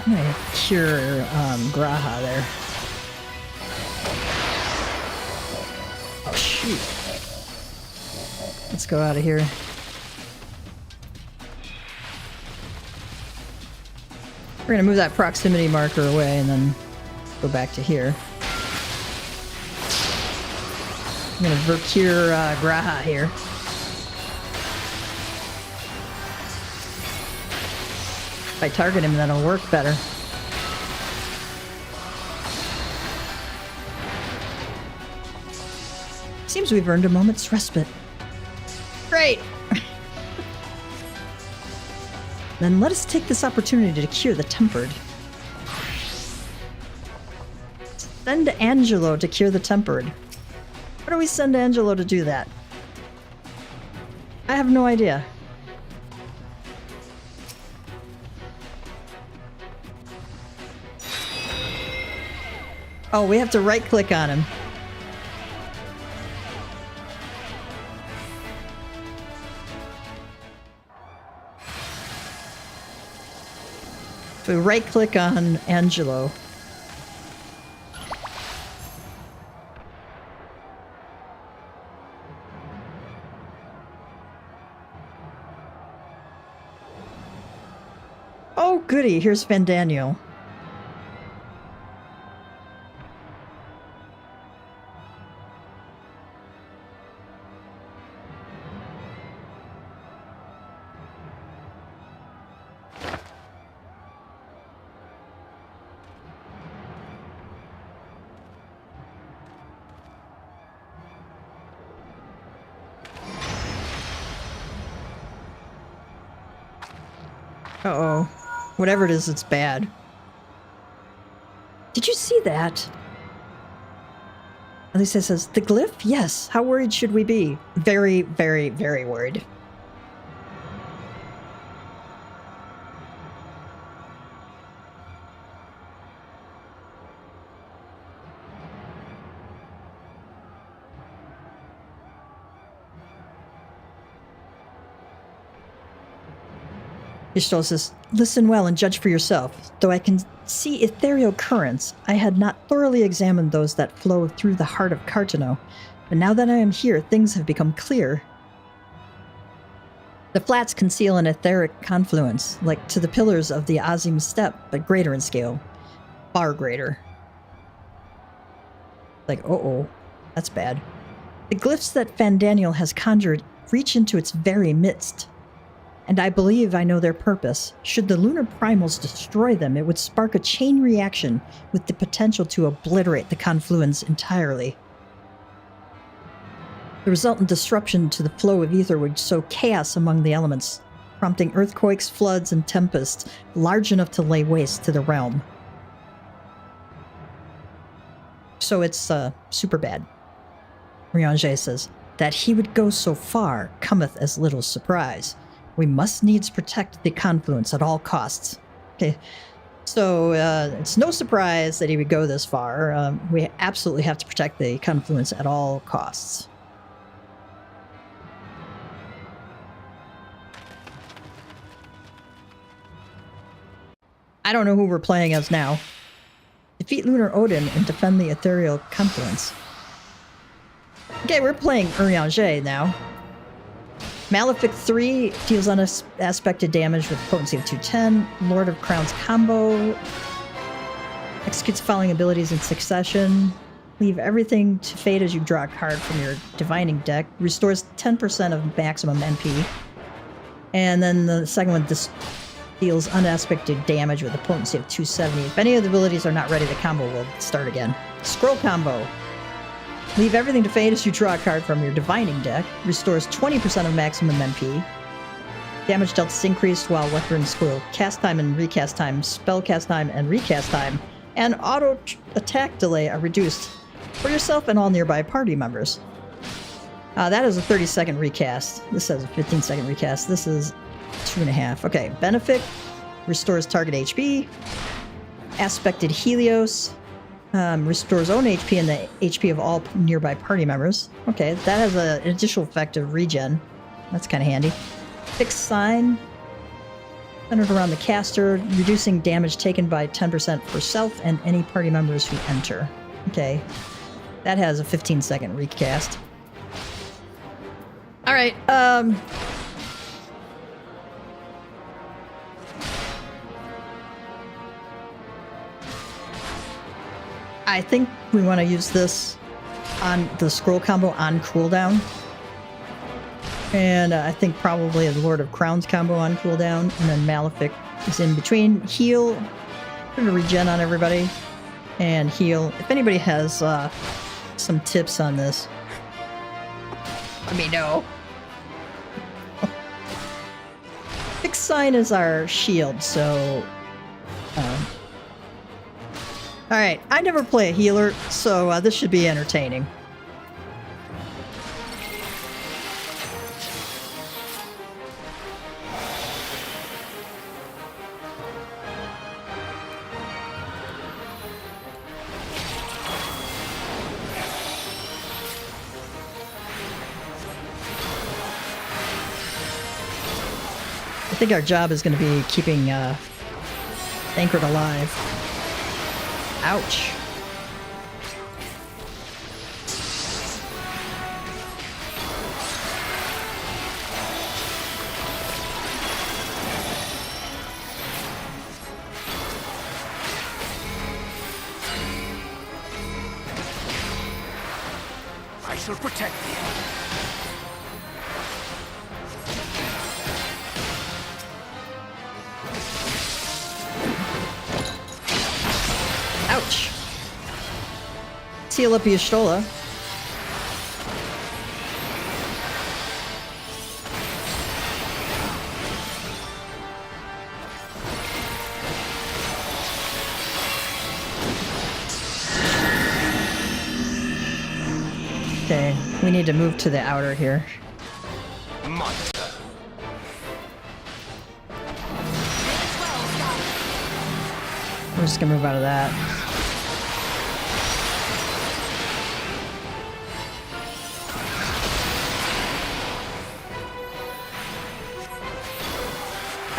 I'm gonna cure Graha there. Oh shoot. Let's go out of here. We're gonna move that proximity marker away and then go back to here. I'm gonna Vercure Graha here. If I target him, that'll work better. Seems we've earned a moment's respite. Great! Then let us take this opportunity to cure the Tempered. Send Angelo to cure the Tempered. Why do we send Angelo to do that? I have no idea. Oh, we have to right-click on him. So we right-click on Angelo. Oh, goody. Here's Fandaniel. Uh-oh. Whatever it is, it's bad. Did you see that? At least it says, the glyph? Yes. How worried should we be? Very, very, very worried. Ishtal says, listen well and judge for yourself. Though I can see ethereal currents, I had not thoroughly examined those that flow through the heart of Cartano. But now that I am here, things have become clear. The flats conceal an etheric confluence, like to the pillars of the Azim Step, but greater in scale. Far greater. Like, uh-oh. That's bad. The glyphs that Fandaniel has conjured reach into its very midst. And I believe I know their purpose. Should the lunar primals destroy them, it would spark a chain reaction with the potential to obliterate the confluence entirely. The resultant disruption to the flow of ether would sow chaos among the elements, prompting earthquakes, floods, and tempests large enough to lay waste to the realm. So it's super bad. Riange says, that he would go so far cometh as little surprise. We must needs protect the confluence at all costs. Okay, so it's no surprise that he would go this far. We absolutely have to protect the confluence at all costs. I don't know who we're playing as now. Defeat Lunar Odin and defend the ethereal confluence. Okay, we're playing Urianger now. Malefic 3 deals unaspected damage with potency of 210. Lord of Crowns combo. Executes following abilities in succession. Leave everything to fate as you draw a card from your divining deck. Restores 10% of maximum MP. And then the second one deals unaspected damage with a potency of 270. If any of the abilities are not ready, the combo will start again. Scroll combo. Leave everything to fate as you draw a card from your divining deck. Restores 20% of maximum MP. Damage dealt is increased while weapons squeal. Cast time and recast time, spell cast time and recast time, and auto attack delay are reduced for yourself and all nearby party members. That is a 30-second recast. This has a 15-second recast. This is 2.5. Okay, Benefic restores target HP. Aspected Helios restores own HP and the HP of all nearby party members. Okay, that has an additional effect of regen. That's kind of handy. Fixed Sign centered around the caster, reducing damage taken by 10% for self and any party members who enter. Okay, that has a 15-second recast. All right, I think we want to use this on the scroll combo on cooldown. And I think probably the Lord of Crowns combo on cooldown. And then Malefic is in between. Heal. Put a regen on everybody. And heal. If anybody has some tips on this, let me know. Fixed Sign is our shield, so... Alright, I never play a healer, so this should be entertaining. I think our job is going to be keeping Anchored alive. Ouch. I shall protect thee. Ouch. Seal up Y'shtola. Okay, we need to move to the outer here. Monster. We're just gonna move out of that.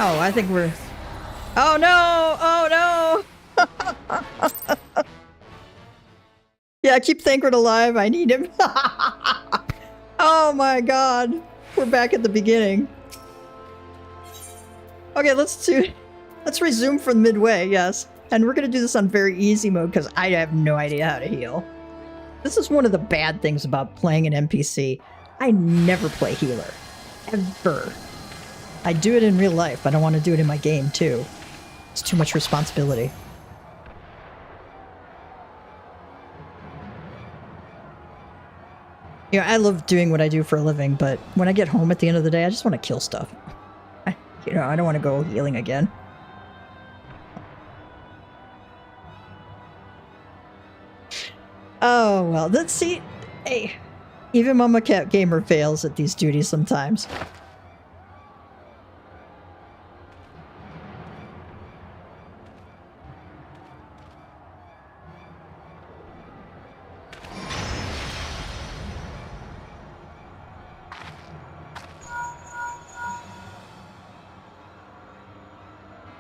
Oh, I think we're... Oh no! Oh no! Yeah, keep Thancred alive. I need him. Oh my god. We're back at the beginning. Okay, let's resume from midway, yes. And we're gonna do this on very easy mode because I have no idea how to heal. This is one of the bad things about playing an NPC. I never play healer. Ever. I do it in real life, but I want to do it in my game too. It's too much responsibility. Yeah, I love doing what I do for a living, but when I get home at the end of the day, I just want to kill stuff. I don't want to go healing again. Oh, well, let's see. Hey, even Mama Cat Gamer fails at these duties sometimes.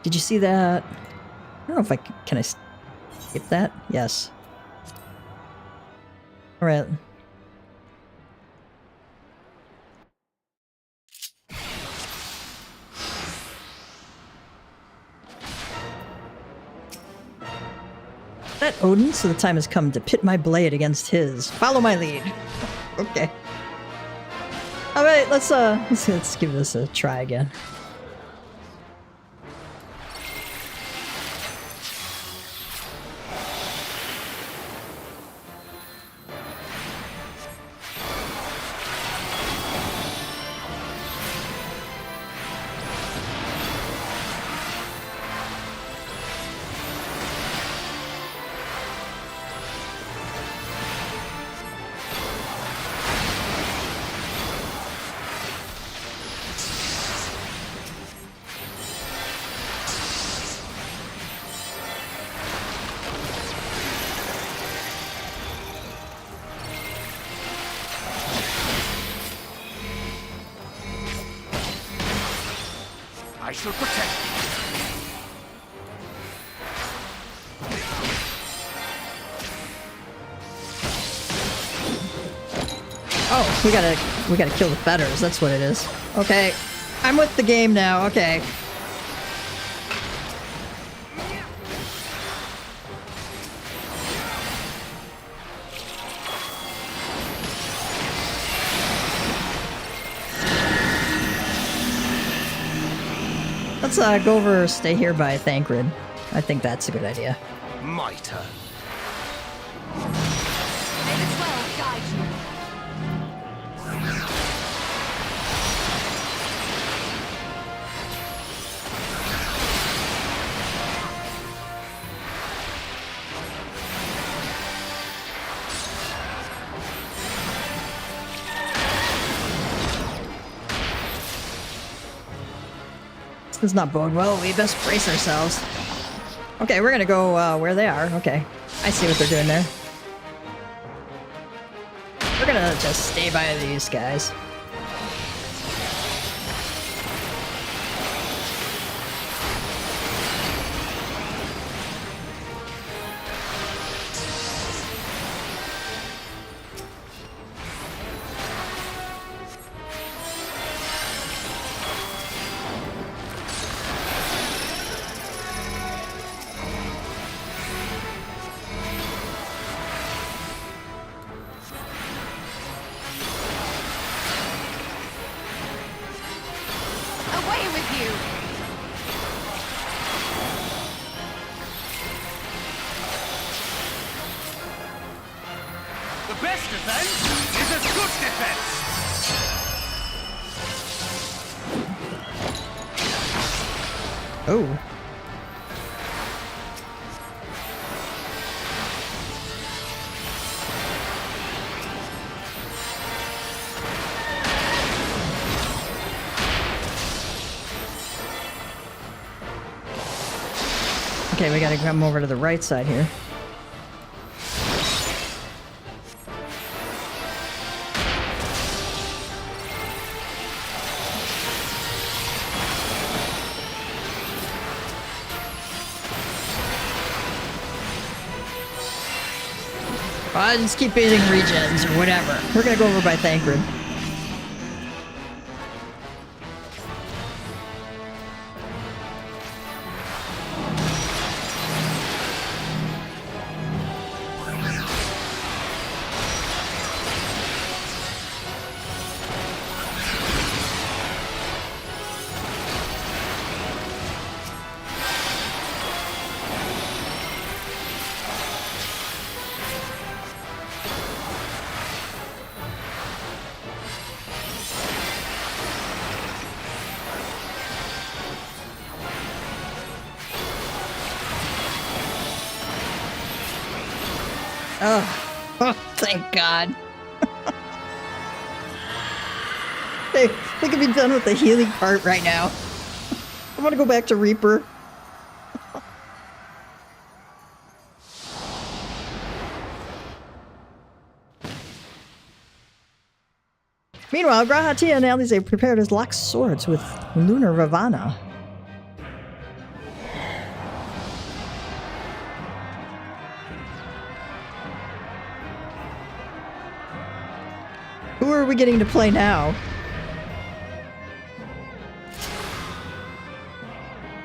Did you see that? I don't know if can I skip that? Yes. All right. That Odin, so the time has come to pit my blade against his. Follow my lead. Okay. All right, let's give this a try again. I shall protect you. Oh, we gotta kill the fetters. That's what it is. Okay, I'm with the game now. Okay. Let's go over, stay here by Thancred. I think that's a good idea. My turn. May the 12 guide you. This does not bode well. We best brace ourselves. Okay, we're gonna go where they are. Okay. I see what they're doing there. We're gonna just stay by these guys. Away with you! The best defense is a good defense. Oh. Okay, we gotta come over to the right side here. I just keep eating regens or whatever. We're gonna go over by Thancred. Oh, thank God. Hey, we can be done with the healing part right now. I want to go back to Reaper. Meanwhile, Grahati and Alize prepared his locked swords with Lunar Ravana. Who are we getting to play now?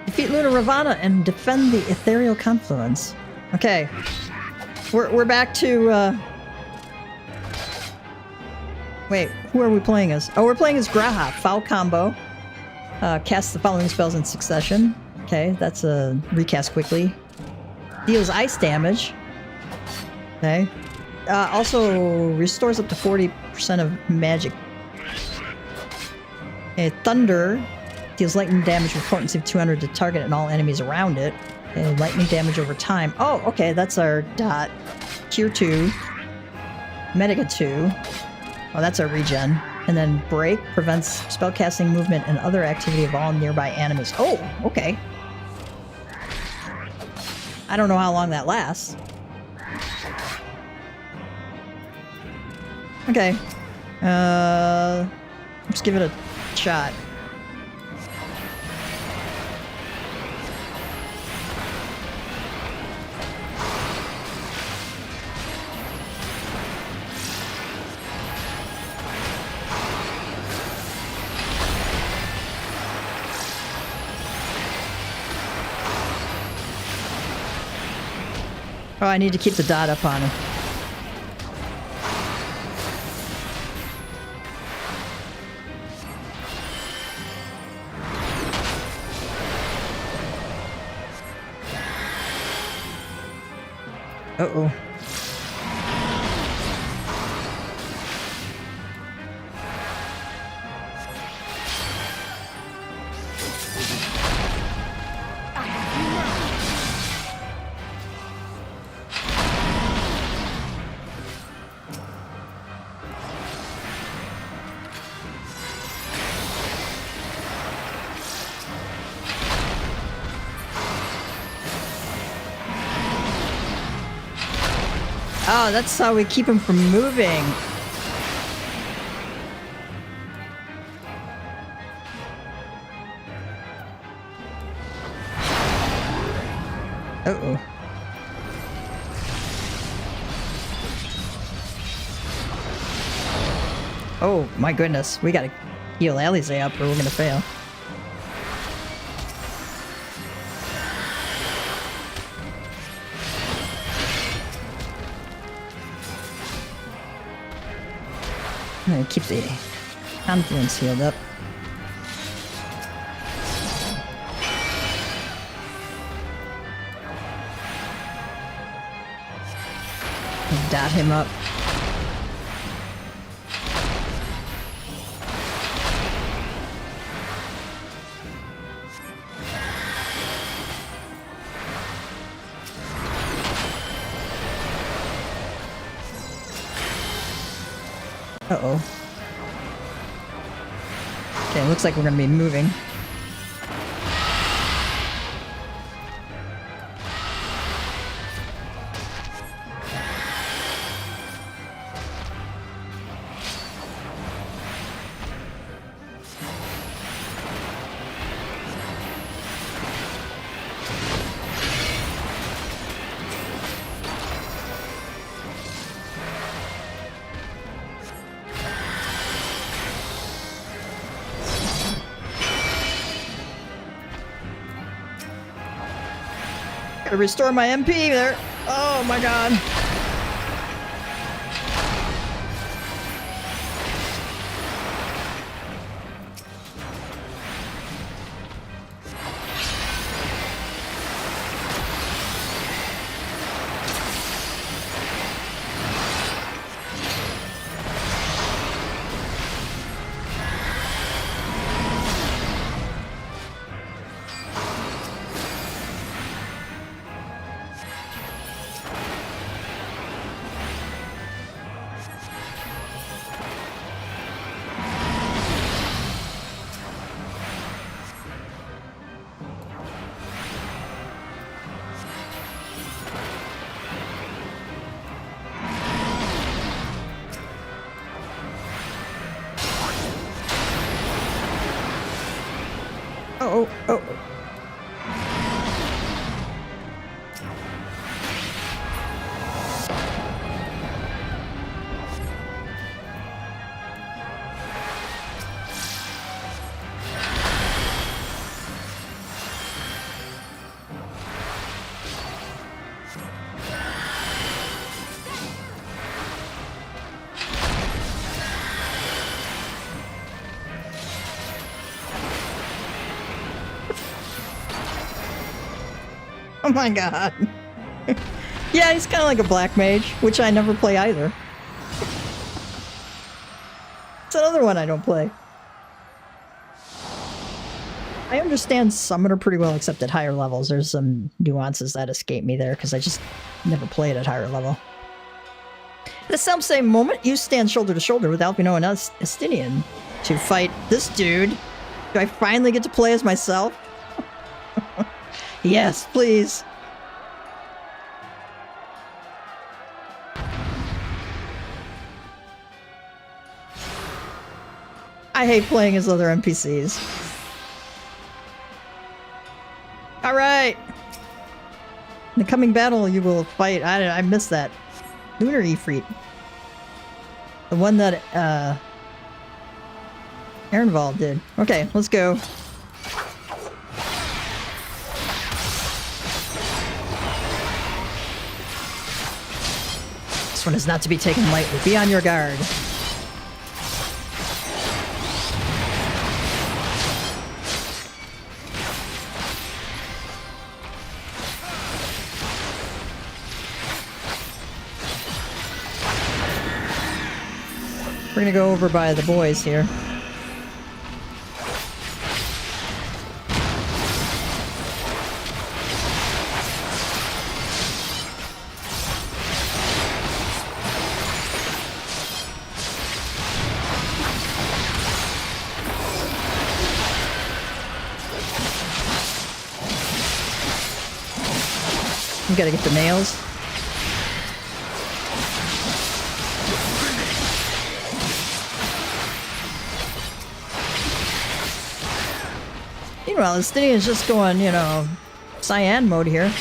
Defeat Lunar Ravana and defend the Ethereal Confluence. Okay. We're back to, Wait, who are we playing as? Oh, we're playing as Graha. Foul combo. Cast the following spells in succession. Okay, that's a recast quickly. Deals ice damage. Okay. Also restores up to 40% of magic. Okay, Thunder deals lightning damage with potency of 200 to target and all enemies around it. Okay, lightning damage over time. Oh, okay, that's our dot. Cure 2. Medica 2. Oh, that's our regen. And then Break prevents spellcasting, movement, and other activity of all nearby enemies. Oh, okay. I don't know how long that lasts. Okay. Let's give it a shot. Oh, I need to keep the dot up on him. Uh-oh. Oh, that's how we keep him from moving. Uh-oh. Oh, my goodness. We gotta heal Alize up or we're gonna fail. I'm gonna keep the confluence healed up. Dot him up. Uh-oh. Okay, looks like we're gonna be moving. Gotta restore my MP there. Oh my god. Oh, oh, oh. Oh my god. Yeah, he's kind of like a black mage, which I never play either. It's another one I don't play. I understand Summoner pretty well, except at higher levels. There's some nuances that escape me there, because I just never play it at higher level. At the same moment, you stand shoulder to shoulder with Alpino and Estinian to fight this dude. Do I finally get to play as myself? Yes, please. I hate playing as other NPCs. Alright! In the coming battle, you will fight... I missed that. Lunar Ifrit. The one that, Ehrenwald did. Okay, let's go. This one is not to be taken lightly. Be on your guard. We're gonna go over by the boys here. We gotta get the nails. Meanwhile, Estinian's just going, you know, cyan mode here.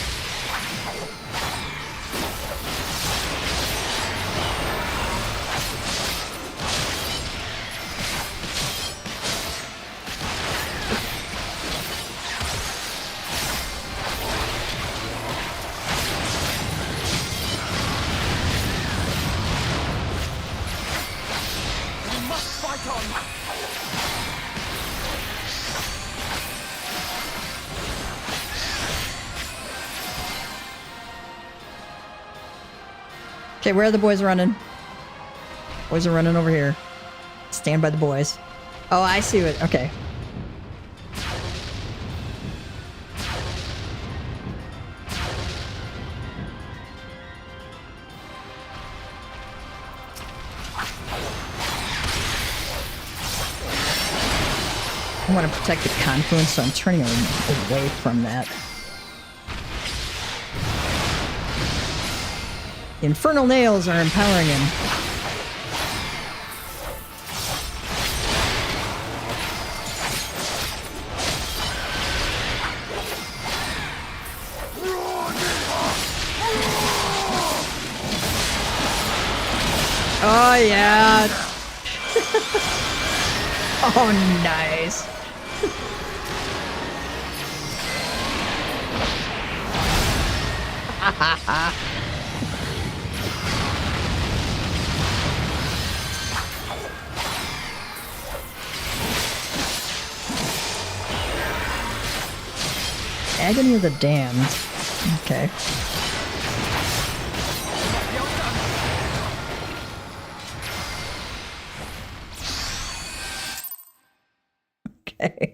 We must fight on! Okay, where are the boys running? Boys are running over here. Stand by the boys. Oh, I see it. Okay. I want to protect the confluence, so I'm turning away from that. The infernal nails are empowering him. Oh yeah. Oh nice. Ha ha ha. Agony of the Damned. Okay. Okay.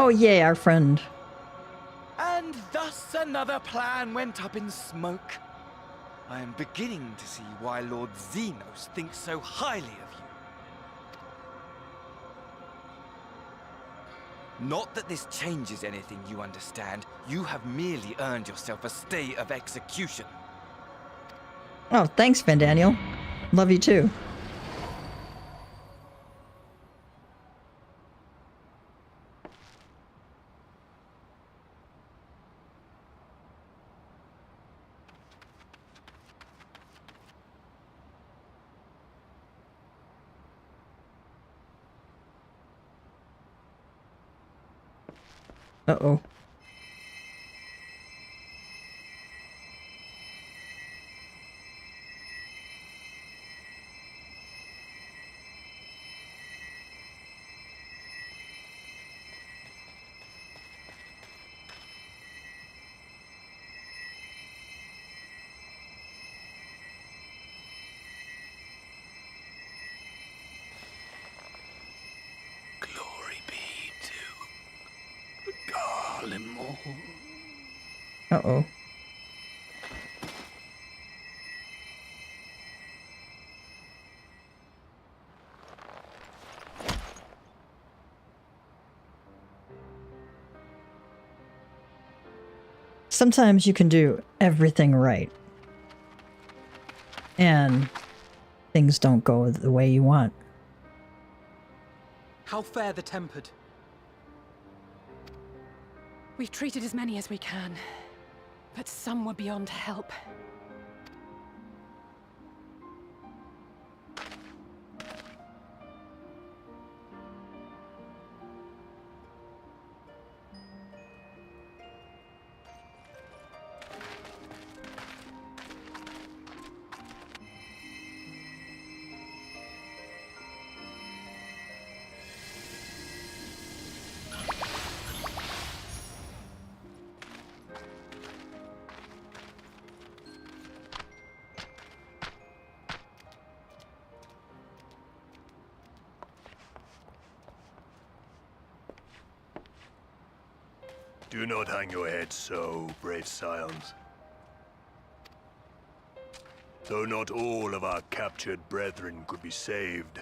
Oh, yay, our friend. And thus another plan went up in smoke. I am beginning to see why Lord Xenos thinks so highly of you. Not that this changes anything, you understand. You have merely earned yourself a stay of execution. Oh, thanks, Van Daniel. Love you too. Uh-oh. Glory be to Garlemore. Uh-oh. Sometimes you can do everything right. And things don't go the way you want. How fare the tempered? We've treated as many as we can, but some were beyond help. Do not hang your head so, brave scions. Though not all of our captured brethren could be saved,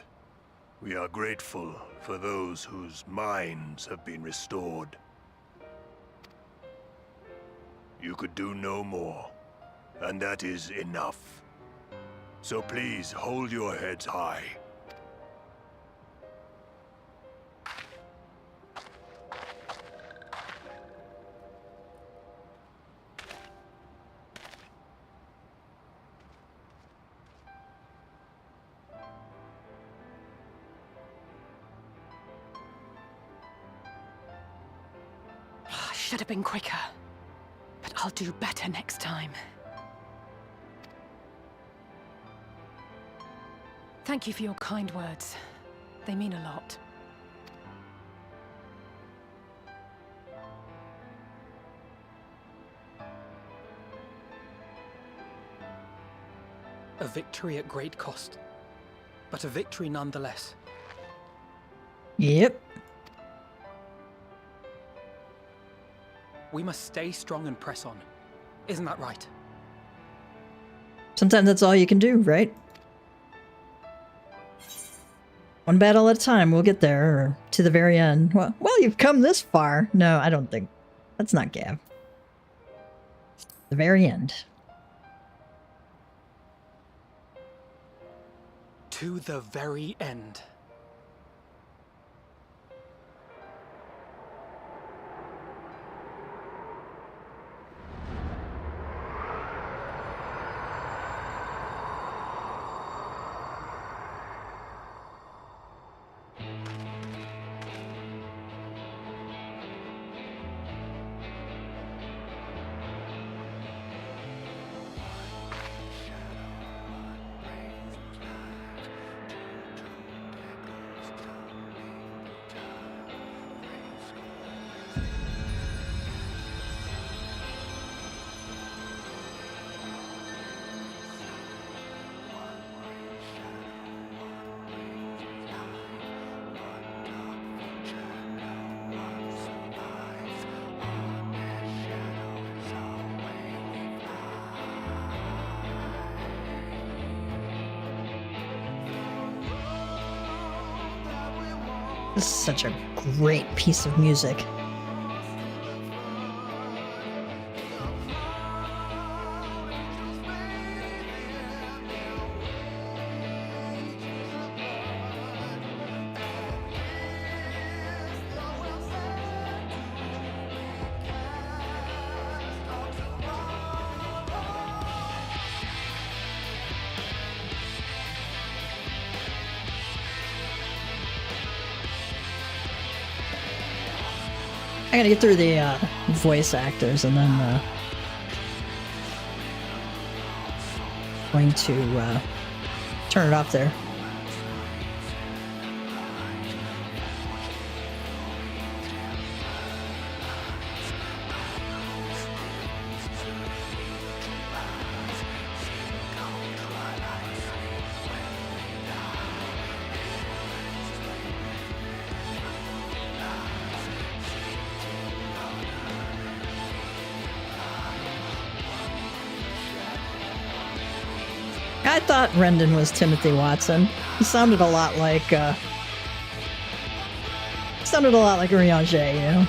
we are grateful for those whose minds have been restored. You could do no more, and that is enough. So please hold your heads high. Should have been quicker. But I'll do better next time. Thank you for your kind words. They mean a lot. A victory at great cost, but a victory nonetheless. Yep. We must stay strong and press on. Isn't that right? Sometimes that's all you can do, right? One battle at a time, we'll get there, or to the very end. Well, you've come this far. No, I don't think. That's not Gav. The very end. To the very end. This is such a great piece of music. I gotta get through the voice actors and then going to turn it off there. I thought Rendon was Timothy Watson. He sounded a lot like Urianger, you know.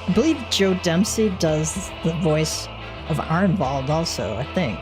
I believe Joe Dempsey does the voice of Arnvald also, I think.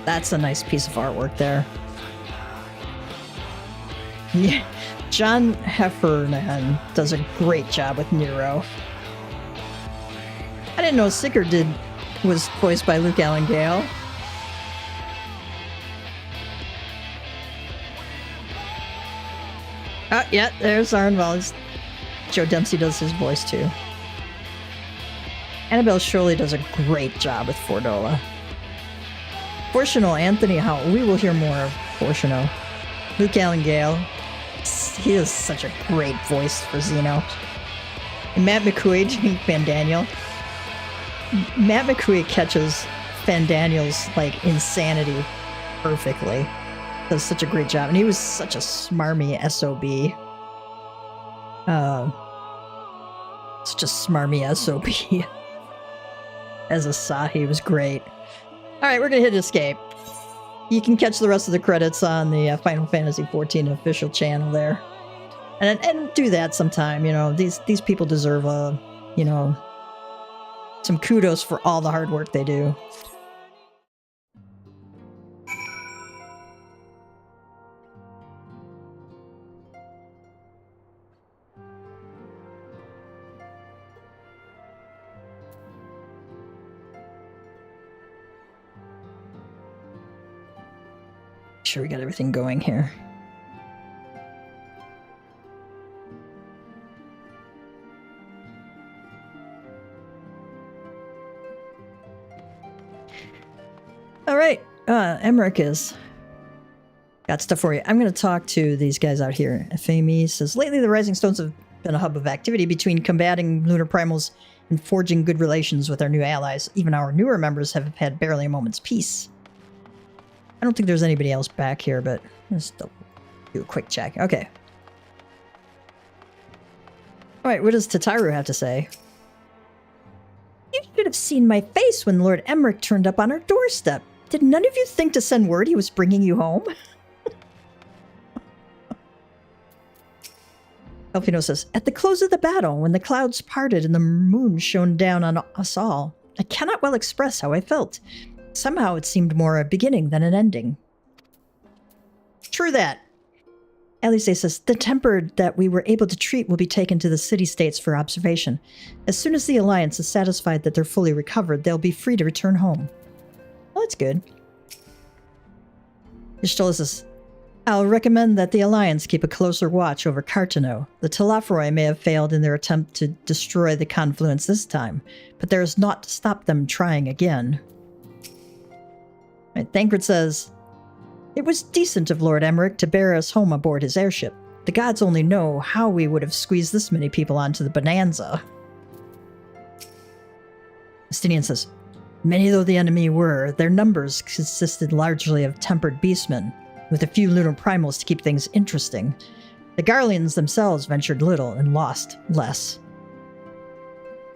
That's a nice piece of artwork there. Yeah, John Heffernan does a great job with Nero. I didn't know Sicker was voiced by Luke Allen Gale. Yeah, there's Arnvald. Joe Dempsey does his voice too. Annabelle Shirley does a great job with Fordola. Portiono, Anthony Howell. We will hear more of Portiono. Luke Allen Gale. He is such a great voice for Xeno. And Matt McCooey doing Fandaniel. Matt McCooey catches Fandaniel's like insanity perfectly. Does such a great job. And he was such a smarmy SOB. Such a smarmy SOB. As a Sa, he was great. Alright, we're gonna hit escape. You can catch the rest of the credits on the Final Fantasy XIV official channel there. And do that sometime, you know. These people deserve some kudos for all the hard work they do. Sure we got everything going here. All right, Emmerich has got stuff for you. I'm going to talk to these guys out here. FAME says, lately the Rising Stones have been a hub of activity between combating lunar primals and forging good relations with our new allies. Even our newer members have had barely a moment's peace. I don't think there's anybody else back here, but let's do a quick check. Okay. Alright, what does Tataru have to say? You should have seen my face when Lord Emmerich turned up on our doorstep. Did none of you think to send word he was bringing you home? Elfino says, at the close of the battle, when the clouds parted and the moon shone down on us all, I cannot well express how I felt. Somehow it seemed more a beginning than an ending. True that. Elise says, the tempered that we were able to treat will be taken to the city-states for observation. As soon as the Alliance is satisfied that they're fully recovered, they'll be free to return home. Well, that's good. Ishtola says, I'll recommend that the Alliance keep a closer watch over Cartano. The Telafroi may have failed in their attempt to destroy the confluence this time, but there is naught to stop them trying again. Right, Thancred says, it was decent of Lord Emmerich to bear us home aboard his airship. The gods only know how we would have squeezed this many people onto the Bonanza. Estinian says, many though the enemy were, their numbers consisted largely of tempered beastmen, with a few lunar primals to keep things interesting. The Garleans themselves ventured little and lost less.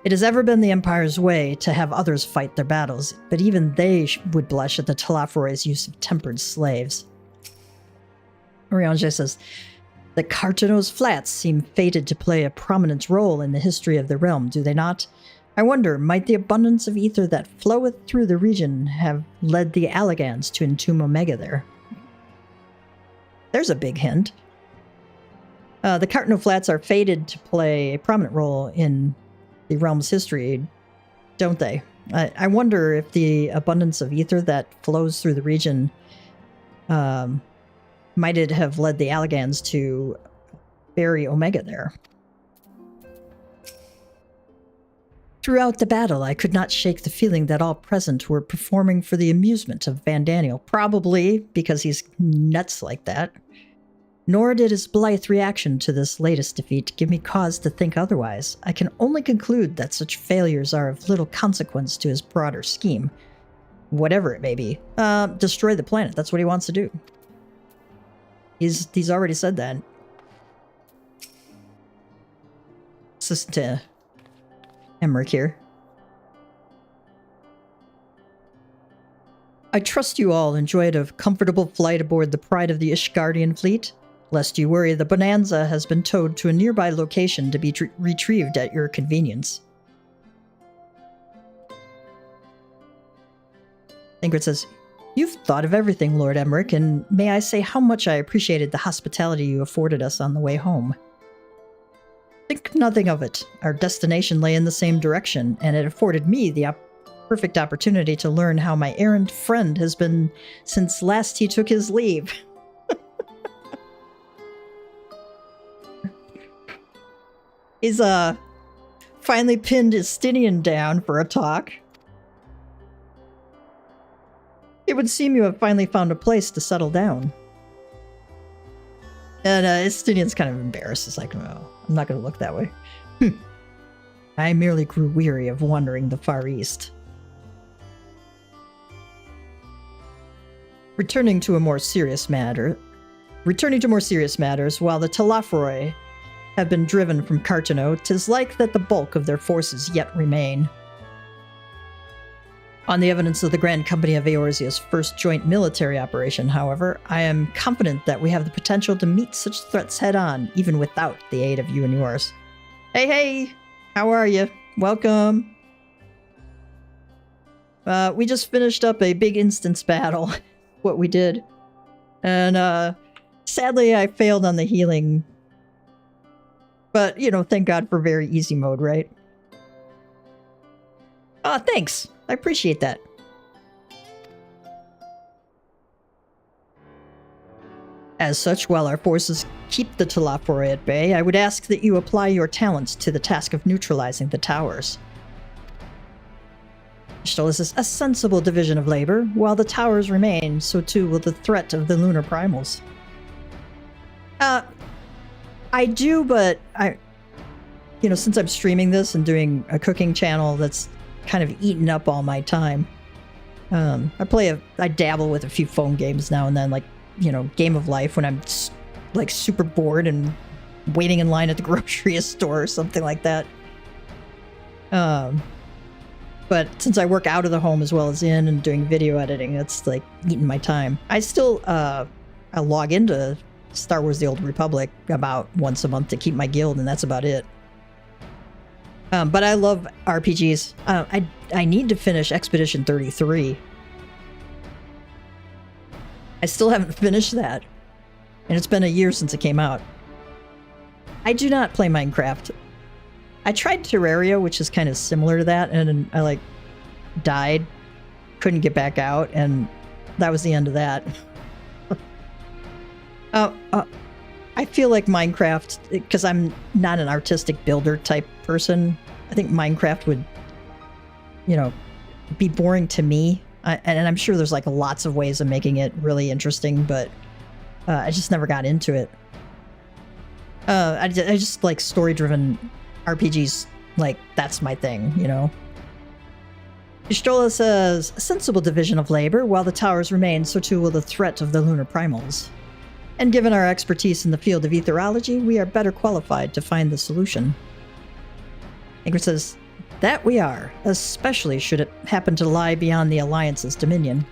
It has ever been the Empire's way to have others fight their battles, but even they would blush at the Telafroi's use of tempered slaves. Oriange says, the Cartano's flats seem fated to play a prominent role in the history of the realm, do they not? I wonder, might the abundance of ether that floweth through the region have led the Alligans to entomb Omega there? There's a big hint. The Cartano Flats are fated to play a prominent role in the realm's history, don't they? I wonder if the abundance of ether that flows through the region might it have led the Alligans to bury Omega there. Throughout the battle, I could not shake the feeling that all present were performing for the amusement of Van Daniel, probably because he's nuts like that. Nor did his blithe reaction to this latest defeat give me cause to think otherwise. I can only conclude that such failures are of little consequence to his broader scheme. Whatever it may be. Destroy the planet, that's what he wants to do. He's already said that. Listen to Emmerich here. I trust you all enjoyed a comfortable flight aboard the Pride of the Ishgardian fleet. Lest you worry, the Bonanza has been towed to a nearby location to be retrieved at your convenience. Ingrid says, you've thought of everything, Lord Emmerich, and may I say how much I appreciated the hospitality you afforded us on the way home. Think nothing of it. Our destination lay in the same direction, and it afforded me the perfect opportunity to learn how my errant friend has been since last he took his leave. He's finally pinned Estinian down for a talk. It would seem you have finally found a place to settle down. And Estinian's kind of embarrassed. It's like, no, I'm not going to look that way. I merely grew weary of wandering the Far East. Returning to more serious matters, while the Telafroi have been driven from Cartano, 'tis like that the bulk of their forces yet remain. On the evidence of the Grand Company of Eorzea's first joint military operation, however, I am confident that we have the potential to meet such threats head-on, even without the aid of you and yours. Hey, how are you? Welcome. We just finished up a big instance battle, what we did. And sadly, I failed on the healing. But, you know, thank God for very easy mode, right? Thanks. I appreciate that. As such, while our forces keep the Telafroi at bay, I would ask that you apply your talents to the task of neutralizing the towers. Ishtola is a sensible division of labor. While the towers remain, so too will the threat of the lunar primals. I do, but since I'm streaming this and doing a cooking channel that's kind of eaten up all my time, I dabble with a few phone games now and then, like, Game of Life when I'm like super bored and waiting in line at the grocery store or something like that. But since I work out of the home as well as in and doing video editing, it's like eating my time. I still I log into Star Wars The Old Republic about once a month to keep my guild, and that's about it. But I love RPGs. I need to finish Expedition 33. I still haven't finished that. And it's been a year since it came out. I do not play Minecraft. I tried Terraria, which is kind of similar to that, and I like died, couldn't get back out, and that was the end of that. I feel like Minecraft, because I'm not an artistic builder type person, I think Minecraft would, you know, be boring to me. And I'm sure there's like lots of ways of making it really interesting, but I just never got into it. I just like story-driven RPGs, like that's my thing, you know. Ishtola says, a sensible division of labor. While the towers remain, so too will the threat of the lunar primals. And given our expertise in the field of etherology, we are better qualified to find the solution. Ingrid says, that we are, especially should it happen to lie beyond the Alliance's dominion.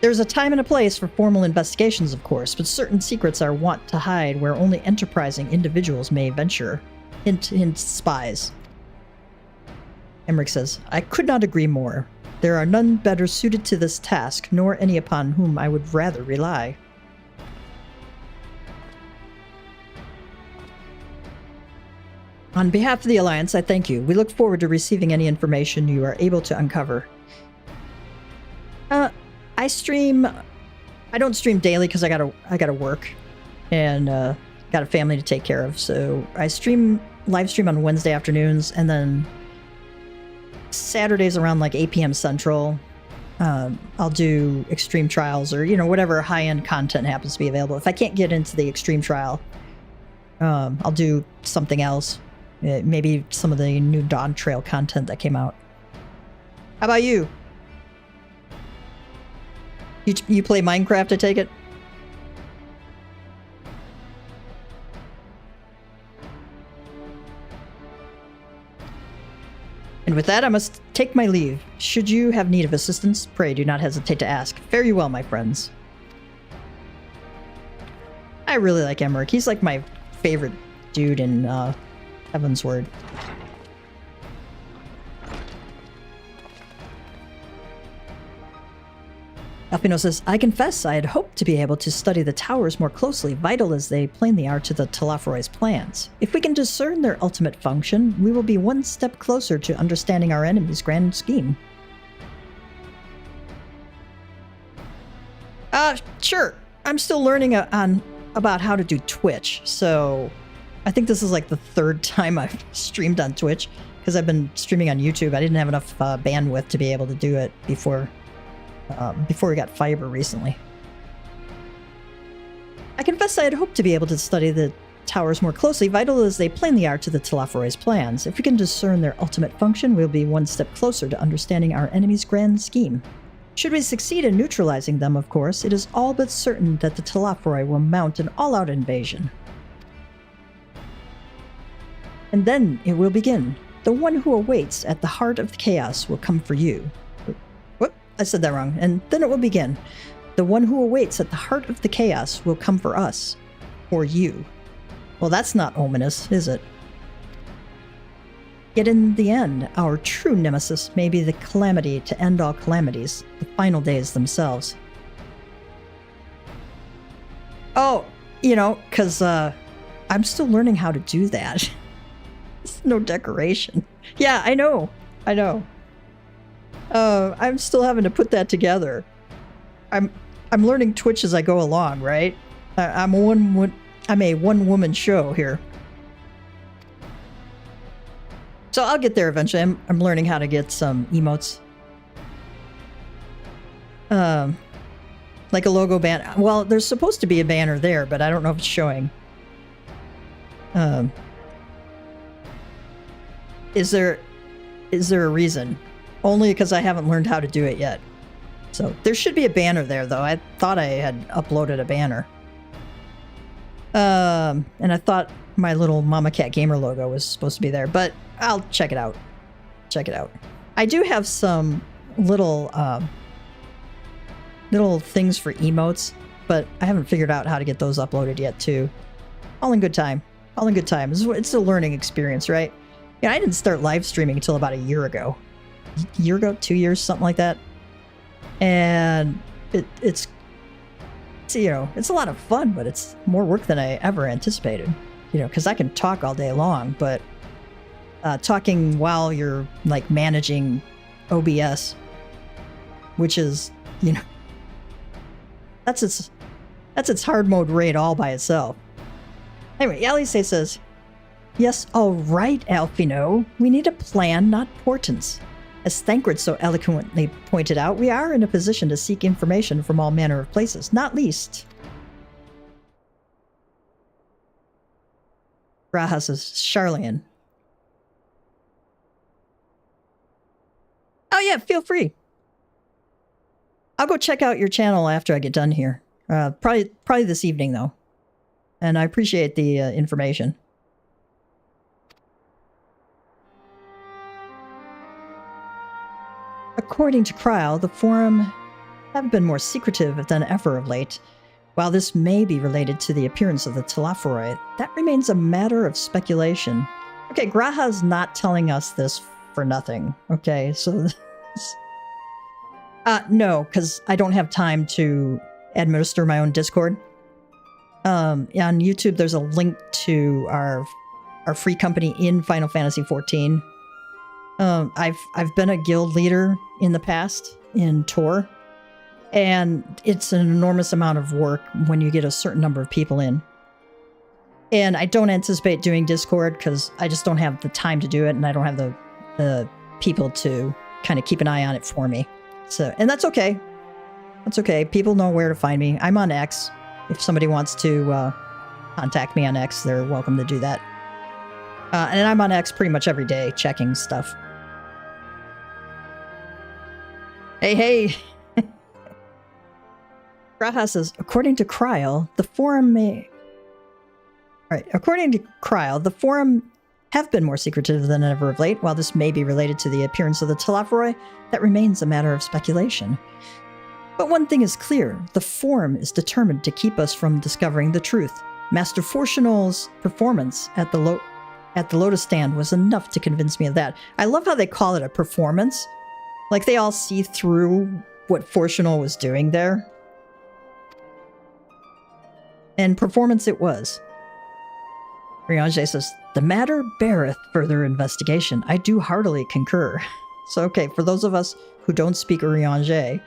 There's a time and a place for formal investigations, of course, but certain secrets are wont to hide where only enterprising individuals may venture. Hint, hint, spies. Emmerich says, I could not agree more. There are none better suited to this task, nor any upon whom I would rather rely. On behalf of the Alliance, I thank you. We look forward to receiving any information you are able to uncover. I don't stream daily because I gotta work and got a family to take care of. So I live stream on Wednesday afternoons, and then Saturdays around like 8 p.m. Central. I'll do extreme trials or, you know, whatever high-end content happens to be available. If I can't get into the extreme trial, I'll do something else. Maybe some of the new Dawn Trail content that came out. How about you? You play Minecraft, I take it? And with that, I must take my leave. Should you have need of assistance, pray do not hesitate to ask. Fare you well, my friends. I really like Emmerich. He's like my favorite dude in Heaven's Word. Alpino says, I confess I had hoped to be able to study the towers more closely, vital as they plainly are to the Telophoroi's plans. If we can discern their ultimate function, we will be one step closer to understanding our enemy's grand scheme. Sure. I'm still learning about how to do Twitch, so I think this is like the third time I've streamed on Twitch, because I've been streaming on YouTube. I didn't have enough bandwidth to be able to do it before we got fiber recently. I confess I had hoped to be able to study the towers more closely, vital as they plainly are to the Telophoroi's plans. If we can discern their ultimate function, we'll be one step closer to understanding our enemy's grand scheme. Should we succeed in neutralizing them, of course, it is all but certain that the Telophoroi will mount an all-out invasion. And then it will begin. The one who awaits at the heart of the chaos will come for you. Whoop, I said that wrong. And then it will begin. The one who awaits at the heart of the chaos will come for us. Or you. Well, that's not ominous, is it? Yet in the end, our true nemesis may be the calamity to end all calamities, the final days themselves. Oh, you know, because I'm still learning how to do that. It's no decoration. Yeah, I know. I'm still having to put that together. I'm learning Twitch as I go along, right? I'm a one-woman show here. So I'll get there eventually. I'm learning how to get some emotes. Like a logo banner. Well, there's supposed to be a banner there, but I don't know if it's showing. Is there a reason? Only because I haven't learned how to do it yet. So there should be a banner there, though. I thought I had uploaded a banner. And I thought my little Mama Cat Gamer logo was supposed to be there, but I'll check it out. I do have some little things for emotes, but I haven't figured out how to get those uploaded yet, too. All in good time. It's a learning experience, right? Yeah, I didn't start live streaming until about a year ago. 2 years, something like that. And it's you know, it's a lot of fun, but it's more work than I ever anticipated. You know, because I can talk all day long, but talking while you're like managing OBS, which is, you know, that's its hard mode raid all by itself. Anyway, Alice says, "Yes, all right, Alfino. We need a plan, not portents. As Thancred so eloquently pointed out, we are in a position to seek information from all manner of places, not least." Graha says, "Charlian." Oh yeah, feel free. I'll go check out your channel after I get done here. Probably this evening, though. And I appreciate the information. According to Kryl, the Forum have been more secretive than ever of late. While this may be related to the appearance of the Telophoroi, that remains a matter of speculation. Okay, Graha's not telling us this for nothing. Okay, so... no, because I don't have time to administer my own Discord. On YouTube, there's a link to our free company in Final Fantasy XIV. I've been a guild leader in the past in Tor, and it's an enormous amount of work when you get a certain number of people in. And I don't anticipate doing Discord because I just don't have the time to do it, and I don't have the people to kind of keep an eye on it for me. So, and that's okay. That's okay. People know where to find me. I'm on X. If somebody wants to contact me on X, they're welcome to do that. And I'm on X pretty much every day, checking stuff. Hey! Graha says, according to Kryl, the Forum may... Alright, according to Kryl, the Forum have been more secretive than ever of late. While this may be related to the appearance of the Telophoroi, that remains a matter of speculation. But one thing is clear, the Forum is determined to keep us from discovering the truth. Master Fortunal's performance at the Lotus Stand was enough to convince me of that. I love how they call it a performance. Like they all see through what Fortunal was doing there. And performance it was. Riange says, the matter beareth further investigation. I do heartily concur. So, okay, for those of us who don't speak Riange,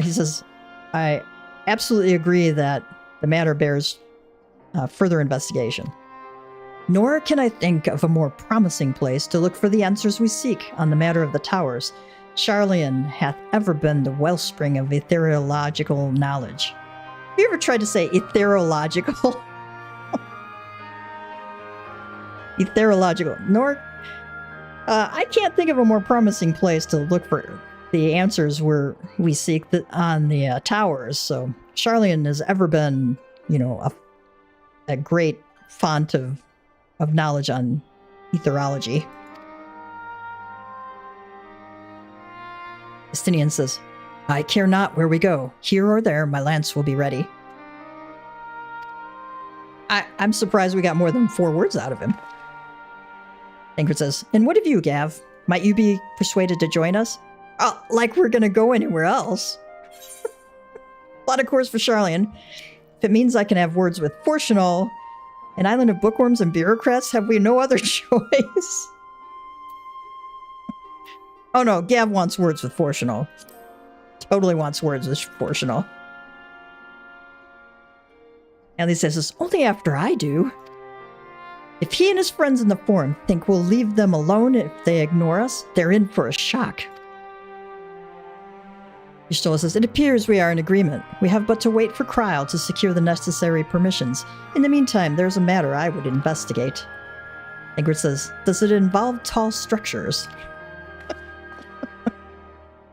he says, I absolutely agree that the matter bears further investigation. Nor can I think of a more promising place to look for the answers we seek on the matter of the towers. Charlian hath ever been the wellspring of ethereological knowledge. Have you ever tried to say ethereological? Ethereological. Nor, I can't think of a more promising place to look for the answers we seek on the towers. So Charlian has ever been, you know, a great font of knowledge on etherology. Estinian says, I care not where we go. Here or there, my lance will be ready. I'm surprised we got more than 4 words out of him. Ingrid says, and what of you, Gav? Might you be persuaded to join us? Oh, like we're gonna go anywhere else. A lot of course for Charlian. If it means I can have words with Fortunal, an island of bookworms and bureaucrats, have we no other choice? Oh no, Gav wants words with Fortunal. Totally wants words with Fortunal. And he says this only after I do. If he and his friends in the Forum think we'll leave them alone if they ignore us, they're in for a shock. Y'shtola says, it appears we are in agreement. We have but to wait for Kryl to secure the necessary permissions. In the meantime, there's a matter I would investigate. Ingrid says, does it involve tall structures?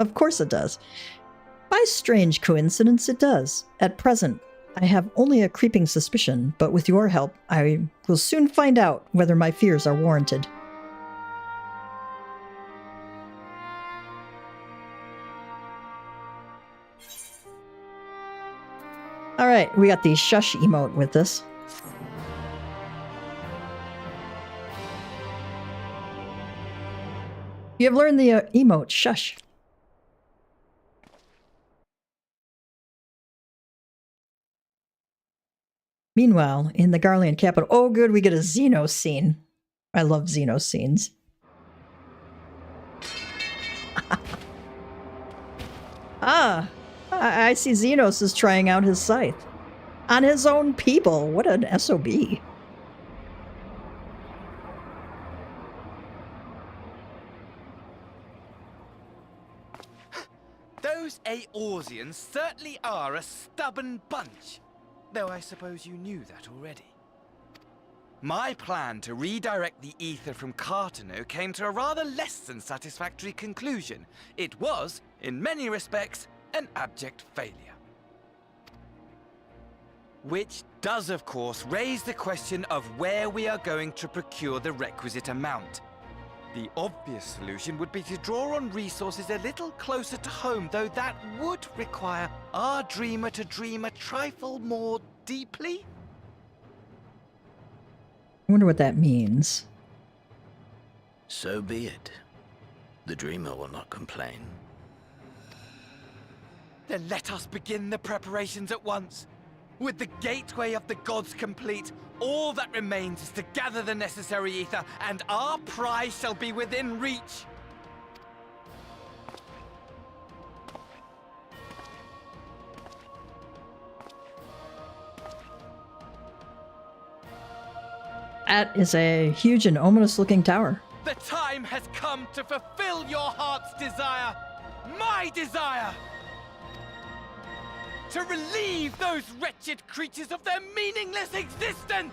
Of course it does. By strange coincidence, it does. At present, I have only a creeping suspicion, but with your help, I will soon find out whether my fears are warranted. Alright, we got the shush emote with this. You have learned the emote, shush. Meanwhile, in the Garlean capital, oh good, we get a Xeno scene. I love Xeno scenes. I see Xenos is trying out his scythe. On his own people. What an SOB. Those Eorzeans certainly are a stubborn bunch. Though I suppose you knew that already. My plan to redirect the ether from Cartano came to a rather less than satisfactory conclusion. It was, in many respects, an abject failure. Which does, of course, raise the question of where we are going to procure the requisite amount. The obvious solution would be to draw on resources a little closer to home, though that would require our dreamer to dream a trifle more deeply. I wonder what that means. So be it. The dreamer will not complain. Then let us begin the preparations at once. With the gateway of the gods complete, all that remains is to gather the necessary ether, and our prize shall be within reach. That is a huge and ominous looking tower. The time has come to fulfill your heart's desire, my desire! To relieve those wretched creatures of their meaningless existence!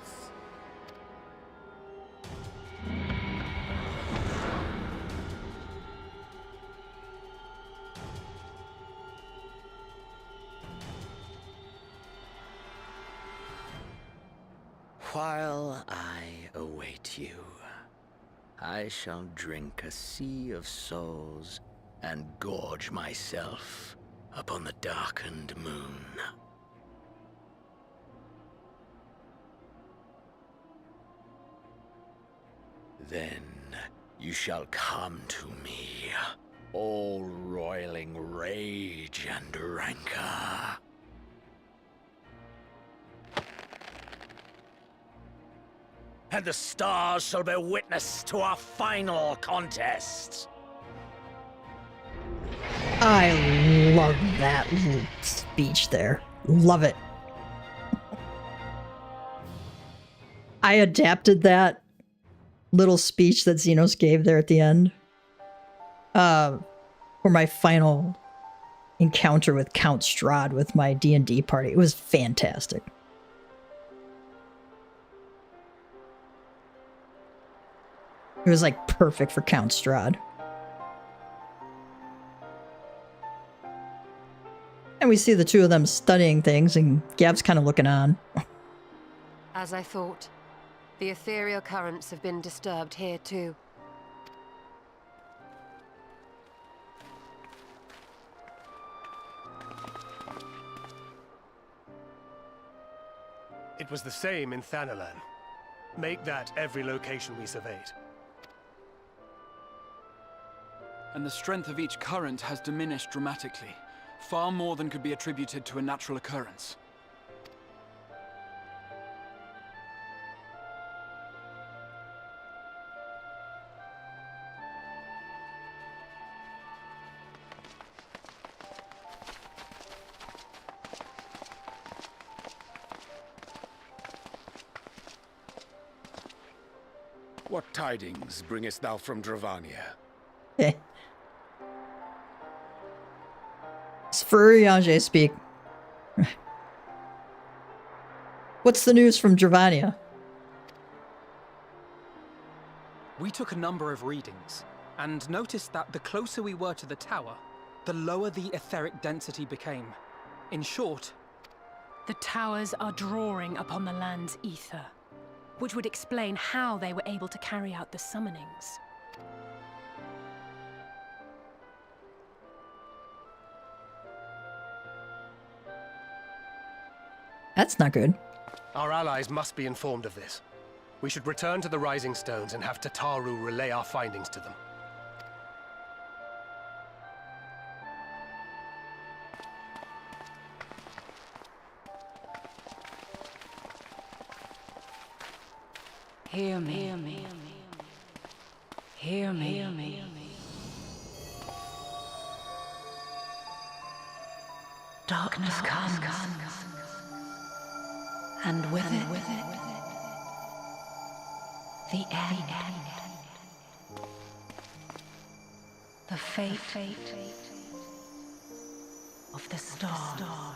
While I await you, I shall drink a sea of souls and gorge myself upon the darkened moon. Then you shall come to me, all roiling rage and rancor. And the stars shall bear witness to our final contest. I love that speech there. Love it. I adapted that little speech that Xenos gave there at the end for my final encounter with Count Strahd with my D&D party. It was fantastic. It was like perfect for Count Strahd. And we see the two of them studying things, and Gab's kind of looking on. As I thought, the ethereal currents have been disturbed here too. It was the same in Thanalan. Make that every location we surveyed. And the strength of each current has diminished dramatically, far more than could be attributed to a natural occurrence. What tidings bringest thou from Dravania? It's Furiage speak. What's the news from Dravania? We took a number of readings, and noticed that the closer we were to the tower, the lower the etheric density became. In short, The towers are drawing upon the land's ether, which would explain how they were able to carry out the summonings. That's not good. Our allies must be informed of this. We should return to the Rising Stones and have Tataru relay our findings to them. Hear me. Hear me. Hear me. Hear me. Darkness comes, and with it, the end. The fate of the star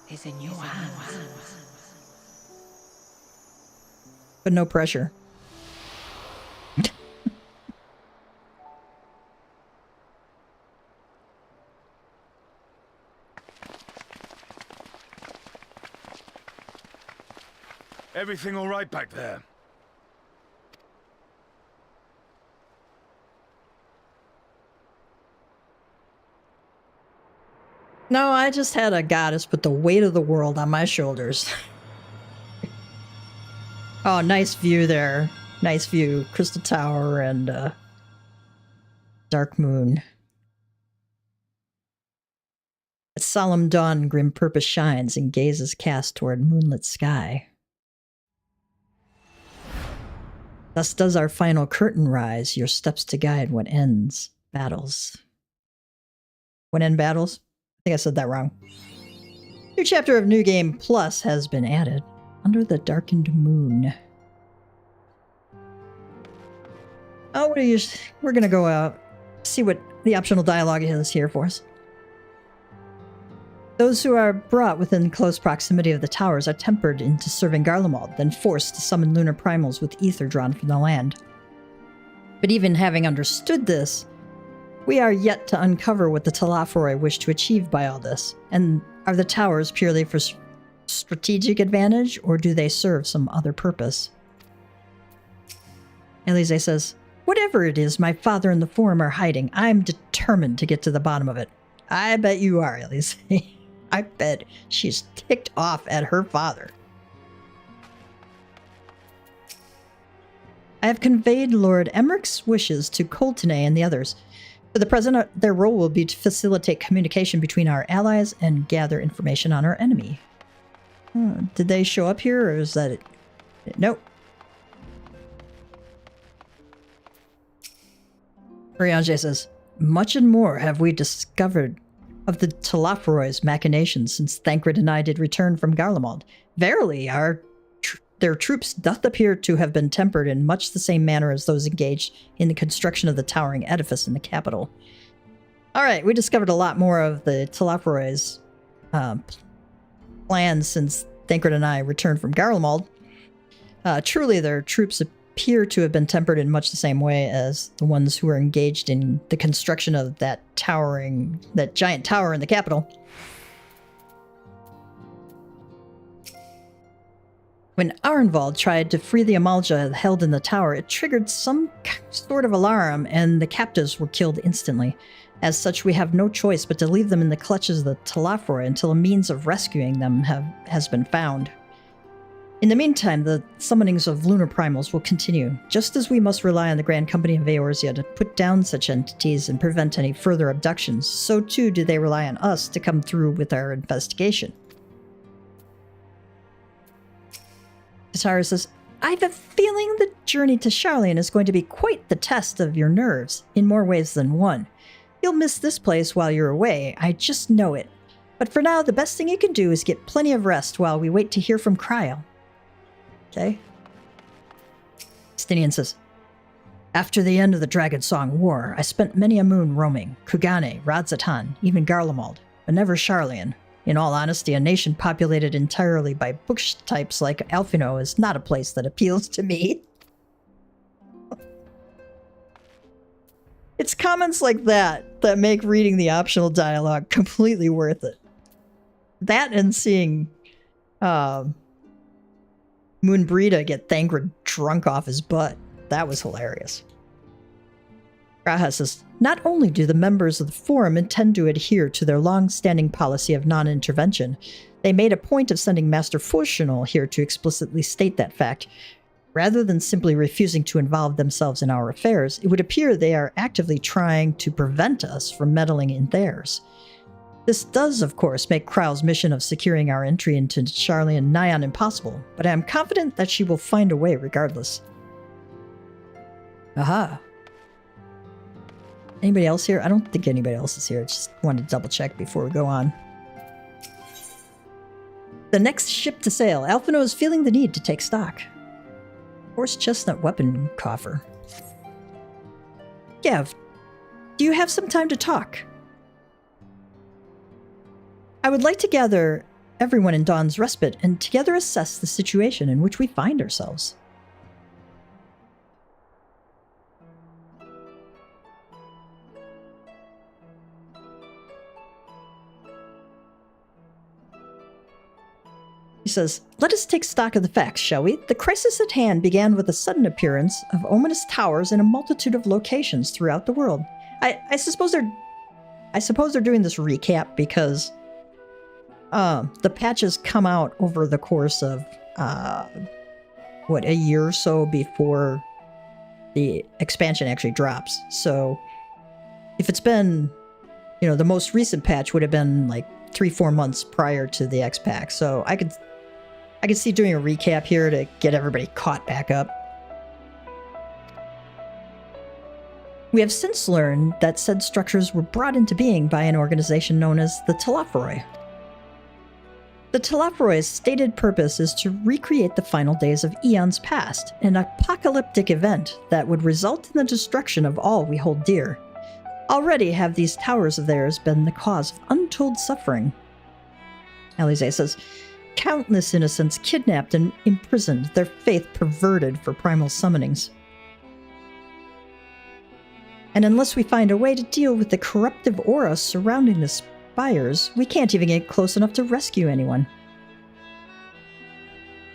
is in your hands. But no pressure. Everything all right back there? No, I just had a goddess put the weight of the world on my shoulders. Oh, nice view there. Nice view. Crystal Tower and Dark Moon. At solemn dawn, grim purpose shines and gazes cast toward moonlit sky. Thus does our final curtain rise, your steps to guide what ends battles. What end battles? I think I said that wrong. New chapter of New Game Plus has been added. Under the Darkened Moon. Oh, what are you? We're gonna go out, see what the optional dialogue is here for us. Those who are brought within close proximity of the towers are tempered into serving Garlemald, then forced to summon lunar primals with ether drawn from the land. But even having understood this, we are yet to uncover what the Telophoroi wish to achieve by all this. And are the towers purely for strategic advantage, or do they serve some other purpose? Elise says, whatever it is my father and the Forum are hiding, I'm determined to get to the bottom of it. I bet you are, Elise. I bet she's ticked off at her father. I have conveyed Lord Emmerich's wishes to Coltene and the others. For the present, their role will be to facilitate communication between our allies and gather information on our enemy. Did they show up here, or is that it? Nope. Riange says, much and more have we discovered of the Telophoroi's machinations since Thancred and I did return from Garlemald. Verily, their troops doth appear to have been tempered in much the same manner as those engaged in the construction of the towering edifice in the capital. Alright, we discovered a lot more of the Telophoroi's plans since Thancred and I returned from Garlemald. Truly, their troops appear to have been tempered in much the same way as the ones who were engaged in the construction of that giant tower in the capital. When Arnvald tried to free the Amalja held in the tower, it triggered some sort of alarm, and the captives were killed instantly. As such, we have no choice but to leave them in the clutches of the Telophoroi until a means of rescuing them has been found. In the meantime, the summonings of lunar primals will continue, just as we must rely on the Grand Company of Eorzea to put down such entities and prevent any further abductions, so too do they rely on us to come through with our investigation. Katara says, I have a feeling the journey to Sharlayan is going to be quite the test of your nerves, in more ways than one. You'll miss this place while you're away, I just know it. But for now, the best thing you can do is get plenty of rest while we wait to hear from Cryo. Okay. Stinian says, after the end of the Dragon Song War, I spent many a moon roaming, Kugane, Radzatan, even Garlemald, but never Sharlayan. In all honesty, a nation populated entirely by bookish types like Alphino is not a place that appeals to me. It's comments like that that make reading the optional dialogue completely worth it. That and seeing Moonbrita get Thancred drunk off his butt. That was hilarious. Raha says, not only do the members of the Forum intend to adhere to their long-standing policy of non-intervention, they made a point of sending Master Fushinol here to explicitly state that fact. Rather than simply refusing to involve themselves in our affairs, it would appear they are actively trying to prevent us from meddling in theirs. This does, of course, make Krau's mission of securing our entry into Sharlayan nigh on impossible, but I am confident that she will find a way regardless. Aha. Anybody else here? I don't think anybody else is here. I just wanted to double check before we go on. The next ship to sail. Alphino is feeling the need to take stock. Horse chestnut weapon coffer. Gav, do you have some time to talk? I would like to gather everyone in Dawn's Respite and together assess the situation in which we find ourselves. He says, let us take stock of the facts, shall we? The crisis at hand began with the sudden appearance of ominous towers in a multitude of locations throughout the world. I suppose they're doing this recap because the patches come out over the course of a year or so before the expansion actually drops. So if it's been, the most recent patch would have been like 3-4 months prior to the X-Pack. So I could see doing a recap here to get everybody caught back up. We have since learned that said structures were brought into being by an organization known as the Telophoroi. The Telophoroi's stated purpose is to recreate the final days of eons past, an apocalyptic event that would result in the destruction of all we hold dear. Already have these towers of theirs been the cause of untold suffering. Alize says, countless innocents kidnapped and imprisoned, their faith perverted for primal summonings. And unless we find a way to deal with the corruptive aura surrounding the spires, we can't even get close enough to rescue anyone.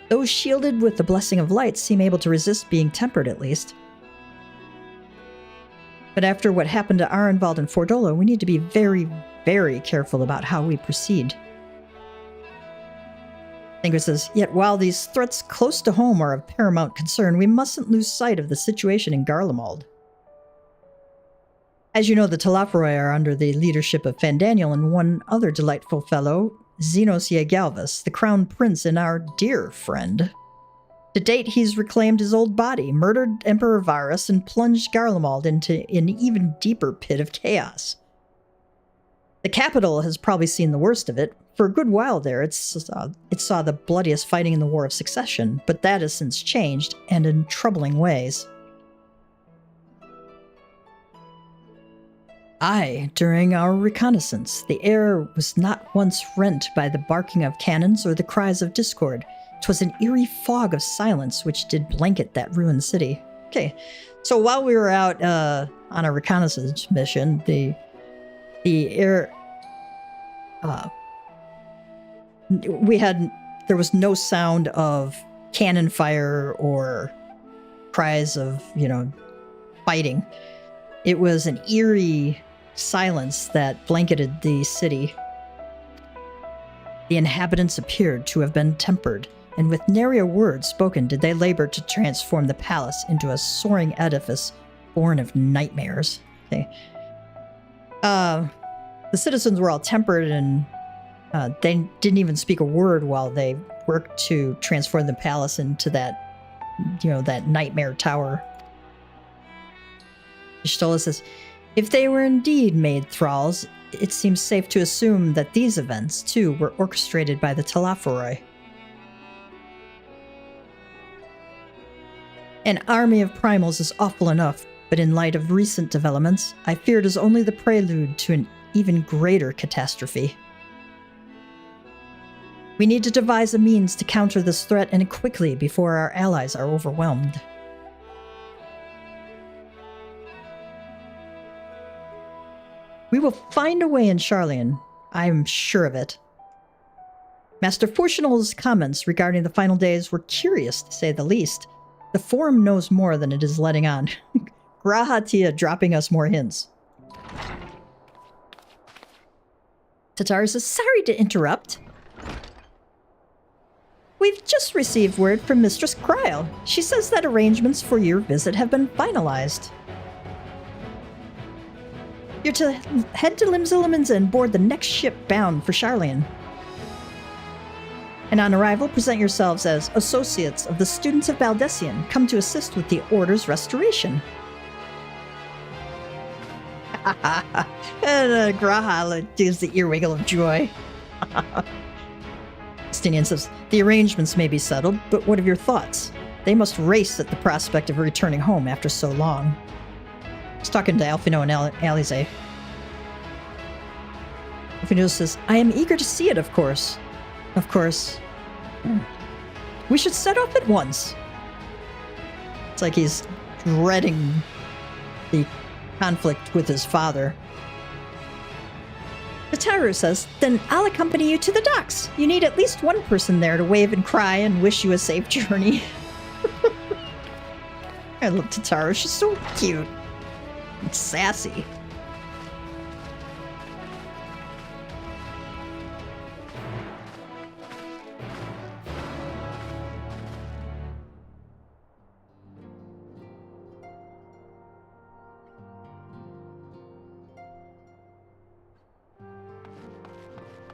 Those shielded with the blessing of light seem able to resist being tempered at least. But after what happened to Arenvald and Fordolo, we need to be very, very careful about how we proceed. Ingrid says, yet while these threats close to home are of paramount concern, we mustn't lose sight of the situation in Garlemald. As you know, the Telophoroi are under the leadership of Fandaniel and one other delightful fellow, Xenos Galvus, the crown prince and our dear friend. To date, he's reclaimed his old body, murdered Emperor Varus, and plunged Garlemald into an even deeper pit of chaos. The capital has probably seen the worst of it. For a good while there, it saw the bloodiest fighting in the War of Succession, but that has since changed, and in troubling ways. Aye, during our reconnaissance, the air was not once rent by the barking of cannons or the cries of discord. 'Twas an eerie fog of silence which did blanket that ruined city. Okay, so while we were out on a reconnaissance mission, the air... there was no sound of cannon fire or cries of, fighting. It was an eerie silence that blanketed the city. The inhabitants appeared to have been tempered, and with nary a word spoken did they labor to transform the palace into a soaring edifice born of nightmares. Okay. The citizens were all tempered, and they didn't even speak a word while they worked to transform the palace into that, that nightmare tower. Y'shtola says, if they were indeed made thralls, it seems safe to assume that these events, too, were orchestrated by the Telophoroi. An army of primals is awful enough, but in light of recent developments, I fear it is only the prelude to an even greater catastrophe. We need to devise a means to counter this threat, and quickly, before our allies are overwhelmed. We will find a way in Sharlayan. I am sure of it. Master Fortunal's comments regarding the final days were curious, to say the least. The Forum knows more than it is letting on. Grahatia dropping us more hints. Tatar says, sorry to interrupt. We've just received word from Mistress Kryle. She says that arrangements for your visit have been finalized. Your You're to head to Limsa and board the next ship bound for Sharlayan. And on arrival, present yourselves as associates of the students of Valdesian, come to assist with the Order's restoration. And Graha gives the ear wiggle of joy. Justinian says, the arrangements may be settled, but what of your thoughts? They must race at the prospect of returning home after so long. He's talking to Alfino and Alize. Alfino says, I am eager to see it, of course. Of course. We should set off at once. It's like he's dreading the conflict with his father. Tataru says, then I'll accompany you to the docks. You need at least one person there to wave and cry and wish you a safe journey. I love Tataru. She's so cute and sassy.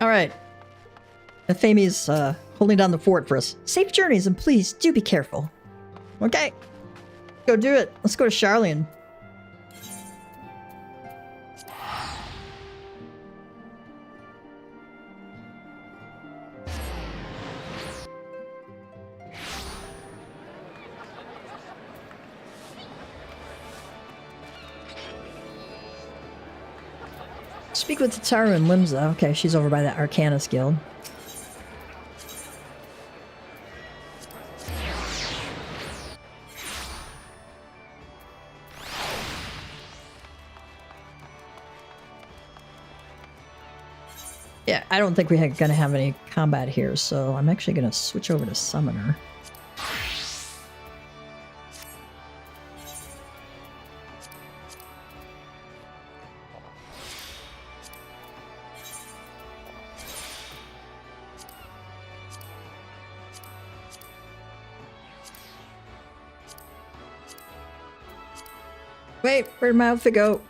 All right. Nefami's holding down the fort for us. Safe journeys, and please do be careful. Okay. Go do it. Let's go to Sharlayan. Speak with Tataru and Limsa. Okay, she's over by the Arcanist Guild. Yeah, I don't think we're going to have any combat here, so I'm actually going to switch over to Summoner. Wait, where'd my outfit go?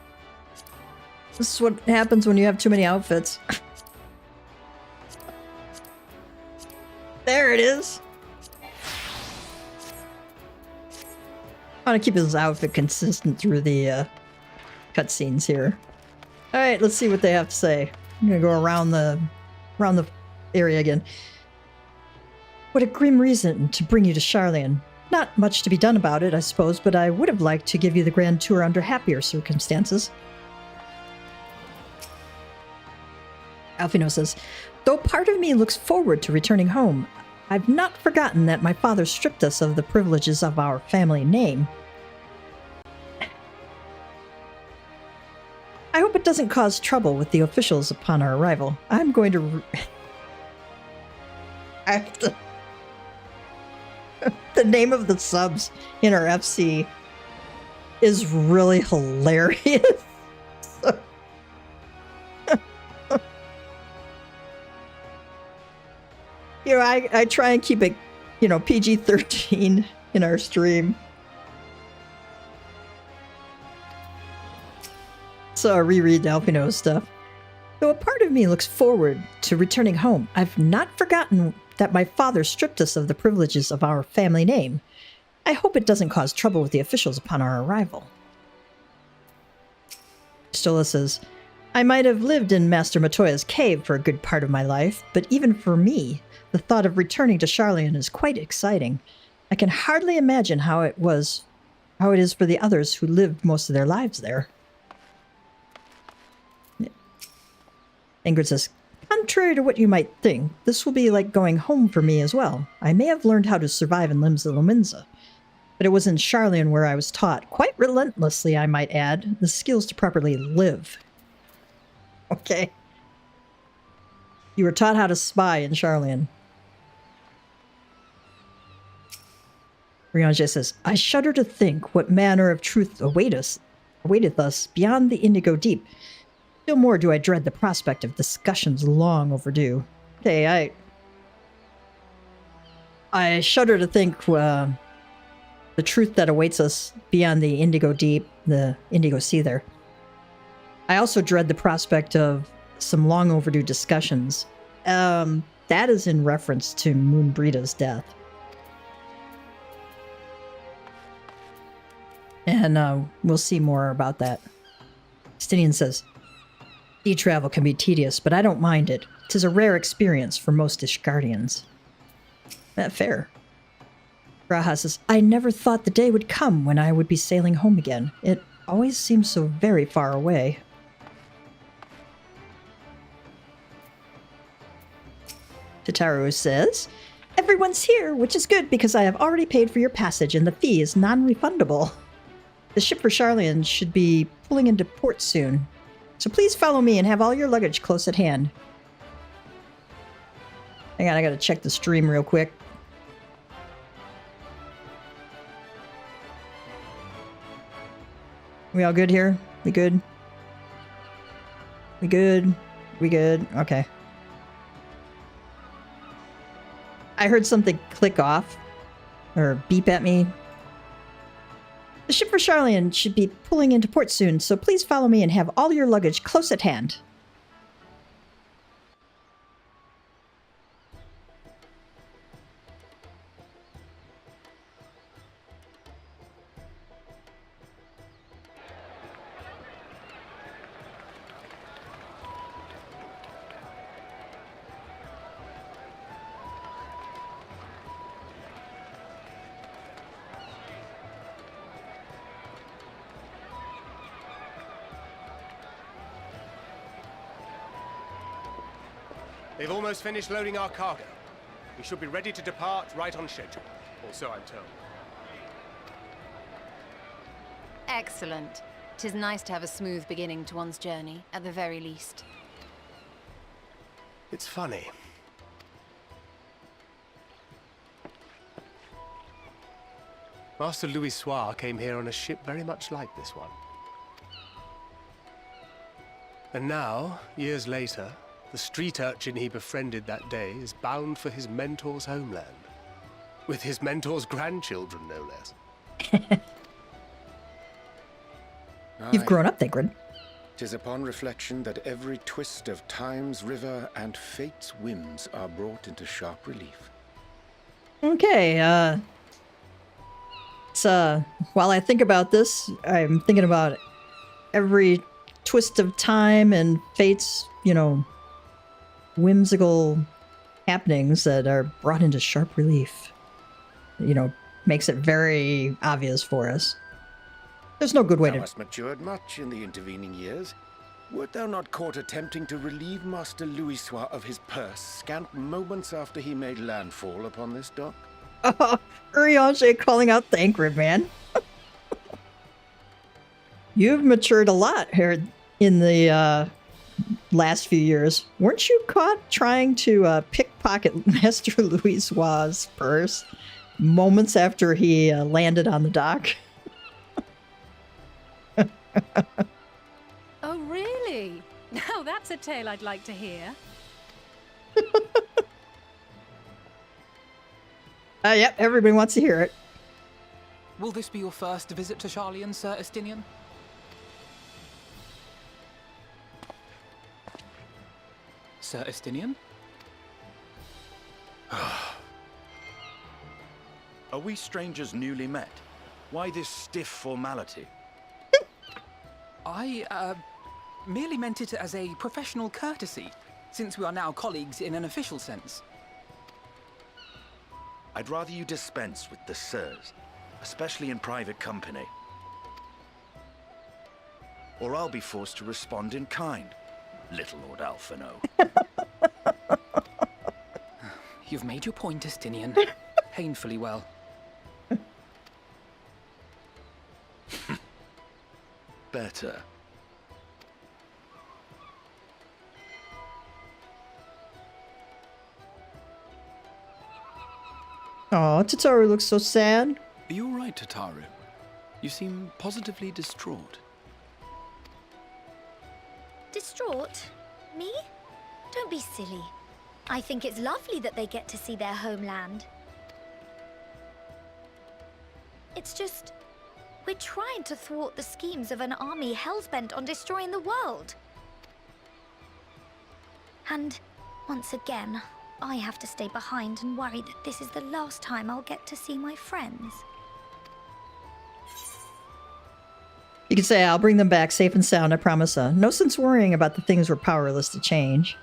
This is what happens when you have too many outfits. There it is. I want to keep his outfit consistent through the cutscenes here. All right, let's see what they have to say. I'm gonna go around the area again. What a grim reason to bring you to Sharlayan. Not much to be done about it, I suppose, but I would have liked to give you the grand tour under happier circumstances. Alfino says, though part of me looks forward to returning home, I've not forgotten that my father stripped us of the privileges of our family name. I hope it doesn't cause trouble with the officials upon our arrival. I'm going to... I have to... The name of the subs in our FC is really hilarious. You know, I try and keep it, PG-13 in our stream. So I reread Alfino's stuff. Though a part of me looks forward to returning home, I've not forgotten that my father stripped us of the privileges of our family name. I hope it doesn't cause trouble with the officials upon our arrival. Stola says, I might have lived in Master Matoya's cave for a good part of my life, but even for me, the thought of returning to Sharlayan is quite exciting. I can hardly imagine how it is for the others who lived most of their lives there. Ingrid says, contrary to what you might think, this will be like going home for me as well. I may have learned how to survive in Limsa, but it was in Sharlayan where I was taught, quite relentlessly I might add, the skills to properly live. Okay. You were taught how to spy in Sharlayan. Riange says, I shudder to think what manner of truth awaiteth us beyond the indigo deep. Still more do I dread the prospect of discussions long overdue. Okay, I shudder to think the truth that awaits us beyond the indigo deep, the indigo sea there. I also dread the prospect of some long overdue discussions. That is in reference to Moonbreeda's death. And we'll see more about that. Stinian says, sea travel can be tedious, but I don't mind it. 'Tis a rare experience for most Ishgardians. That fair. Raha says, I never thought the day would come when I would be sailing home again. It always seems so very far away. Tataru says, everyone's here, which is good because I have already paid for your passage and the fee is non-refundable. The ship for Charlian should be pulling into port soon. So please follow me and have all your luggage close at hand. Hang on, I gotta check the stream real quick. We all good here? We good? We good? We good? Okay. I heard something click off or beep at me. The ship for Charlian should be pulling into port soon, so please follow me and have all your luggage close at hand. They've almost finished loading our cargo. We should be ready to depart right on schedule, or so I'm told. Excellent. 'Tis nice to have a smooth beginning to one's journey, at the very least. It's funny. Master Louis Soir came here on a ship very much like this one. And now, years later, the street urchin he befriended that day is bound for his mentor's homeland. With his mentor's grandchildren, no less. You've grown up, Thingrid. 'Tis upon reflection that every twist of time's river and fate's whims are brought into sharp relief. Okay, while I think about this, I'm thinking about every twist of time and fate's, whimsical happenings that are brought into sharp relief. Makes it very obvious for us. There's no good way Thou to... hast matured much in the intervening years. Wert thou not caught attempting to relieve Master Louis Soir of his purse scant moments after he made landfall upon this dock? Oh, Urianger calling out Thancred, man. You've matured a lot here in the last few years. Weren't you caught trying to pickpocket Master Louis Soir's purse moments after he landed on the dock? Oh, really? Now that's a tale I'd like to hear. Yep, everybody wants to hear it. Will this be your first visit to Charlian, Sir Estinian? Sir Estinian? Are we strangers newly met? Why this stiff formality? I, merely meant it as a professional courtesy, since we are now colleagues in an official sense. I'd rather you dispense with the sirs, especially in private company. Or I'll be forced to respond in kind, little Lord Alphino. You've made your point, Estinian. Painfully well. Better. Oh, Tataru looks so sad. Are you all right, Tataru? You seem positively distraught. Distraught? Me? Don't be silly. I think it's lovely that they get to see their homeland. It's just... We're trying to thwart the schemes of an army hell-bent on destroying the world. And once again, I have to stay behind and worry that this is the last time I'll get to see my friends. You can say, I'll bring them back safe and sound, I promise. No sense worrying about the things we're powerless to change.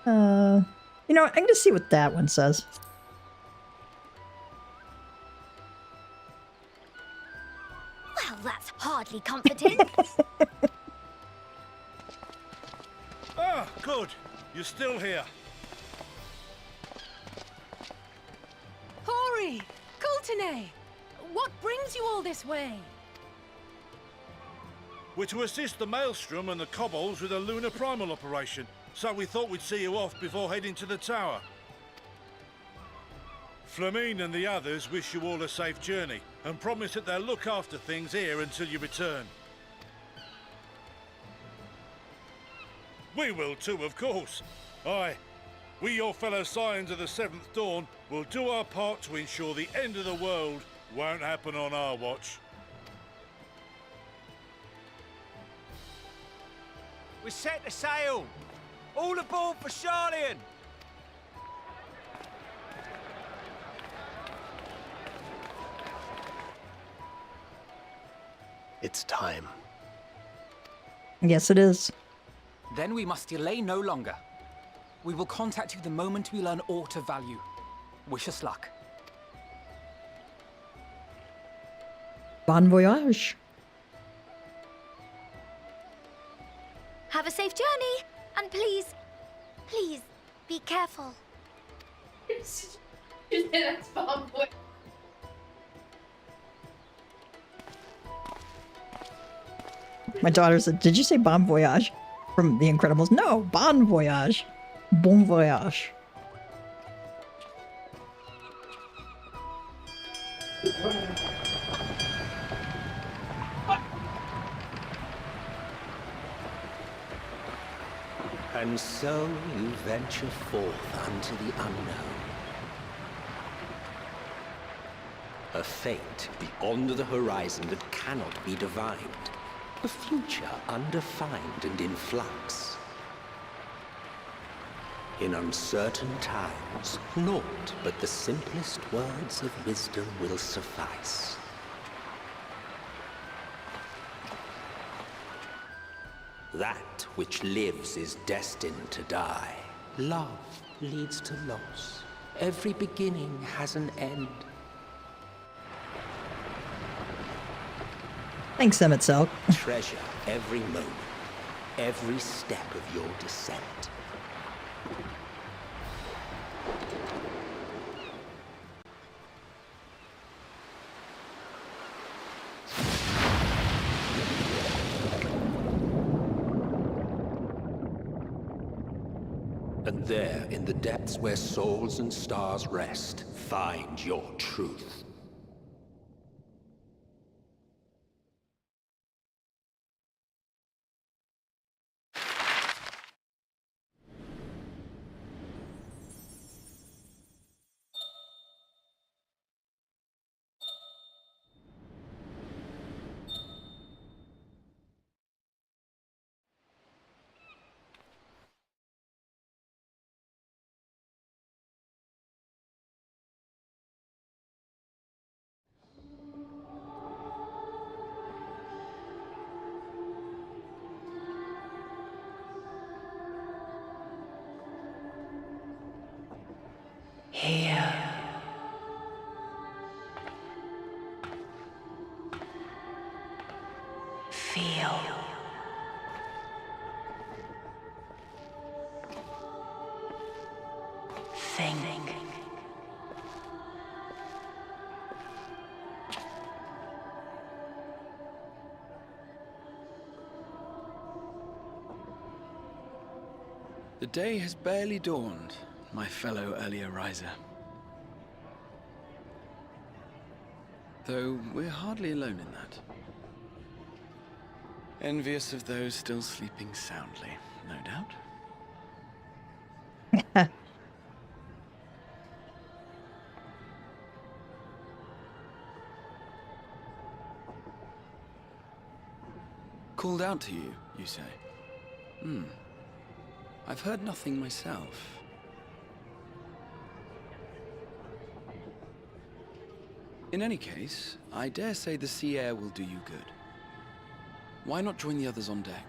You know, I'm going to see what that one says. Well, that's hardly comforting. Ah, good. You're still here. Hori! Coulternay! What brings you all this way? We're to assist the Maelstrom and the Kobolds with a lunar primal operation, so we thought we'd see you off before heading to the tower. Flamine and the others wish you all a safe journey, and promise that they'll look after things here until you return. We will too, of course. Aye, we your fellow Scions of the Seventh Dawn will do our part to ensure the end of the world won't happen on our watch. We set the sail! All aboard for Sharlayan! It's time. Yes, it is. Then we must delay no longer. We will contact you the moment we learn aught of value. Wish us luck. Bon voyage. Have a safe journey, and please, please, be careful. That's Bon Voyage. My daughter said, did you say bon voyage? From The Incredibles? No, bon voyage. Bon voyage. And so you venture forth unto the unknown. A fate beyond the horizon that cannot be divined. A future undefined and in flux. In uncertain times, naught but the simplest words of wisdom will suffice. That which lives is destined to die. Love leads to loss. Every beginning has an end. Thanks, Emmett Selk. Treasure every moment, every step of your descent. And there, in the depths where souls and stars rest, find your truth. Here. Feel. Think. The day has barely dawned, my fellow earlier riser. Though we're hardly alone in that. Envious of those still sleeping soundly, no doubt. called out to you, you say? I've heard nothing myself. In any case, I dare say the sea air will do you good. Why not join the others on deck?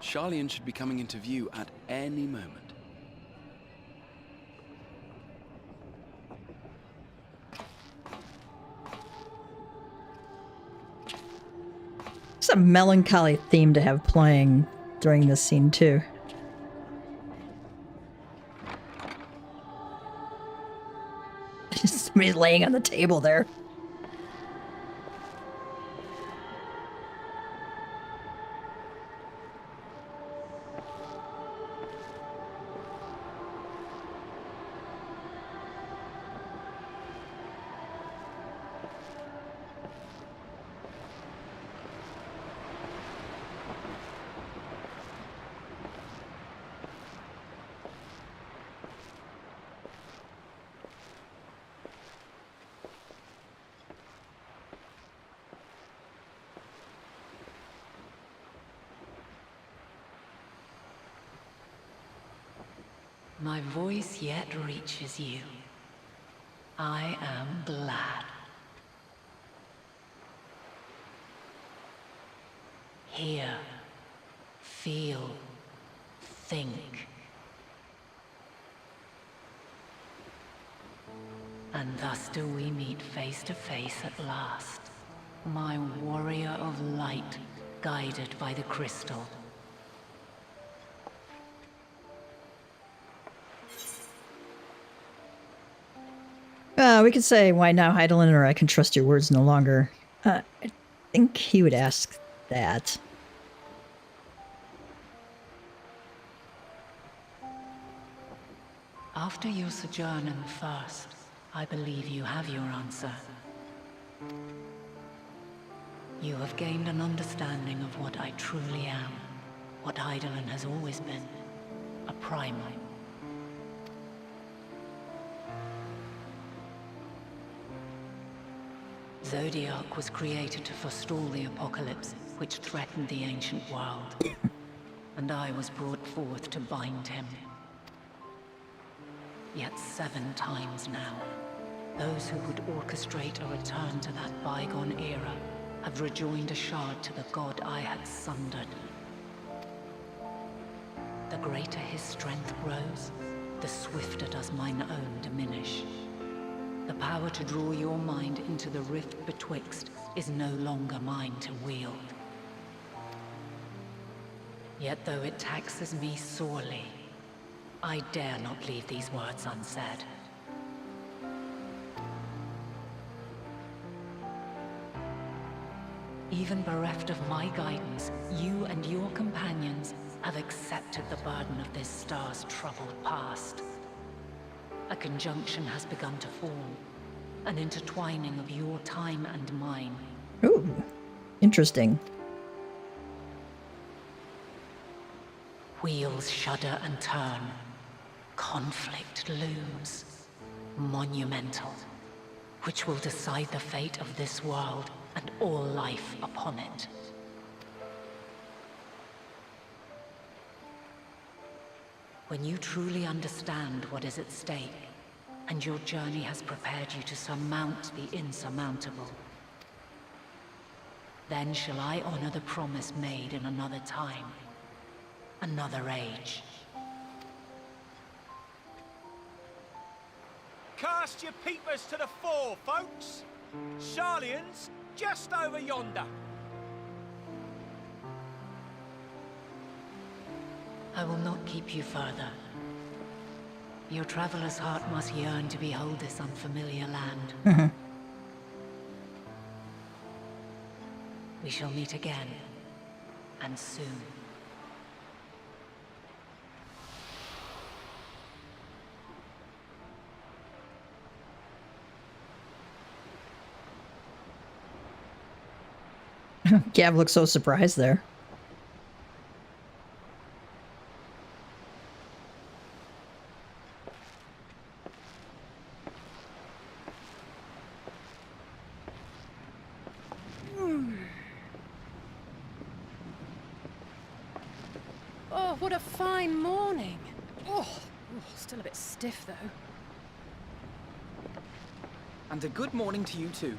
Charlian should be coming into view at any moment. It's a melancholy theme to have playing during this scene, too. Somebody's laying on the table there. My voice yet reaches you. I am glad. Hear, feel, think. And thus do we meet face to face at last. My warrior of light, guided by the crystal. We could say, why now, Heidelin, or I can trust your words no longer. I think he would ask that. After your sojourn in the First, I believe you have your answer. You have gained an understanding of what I truly am, what Heidelin has always been, a primal. Zodiac was created to forestall the apocalypse which threatened the ancient world, and I was brought forth to bind him. Yet 7 times now, those who would orchestrate a return to that bygone era have rejoined a shard to the god I had sundered. The greater his strength grows, the swifter does mine own diminish. The power to draw your mind into the rift betwixt is no longer mine to wield. Yet though it taxes me sorely, I dare not leave these words unsaid. Even bereft of my guidance, you and your companions have accepted the burden of this star's troubled past. A conjunction has begun to form, an intertwining of your time and mine. Ooh, interesting. Wheels shudder and turn. Conflict looms. Monumental. Which will decide the fate of this world and all life upon it. When you truly understand what is at stake, and your journey has prepared you to surmount the insurmountable, then shall I honor the promise made in another time, another age. Cast your peepers to the fore, folks. Charlian's just over yonder. I will not keep you further. Your traveler's heart must yearn to behold this unfamiliar land. We shall meet again, and soon. Gav looks so surprised there. what a fine morning. Oh, still a bit stiff though. And a good morning to you too.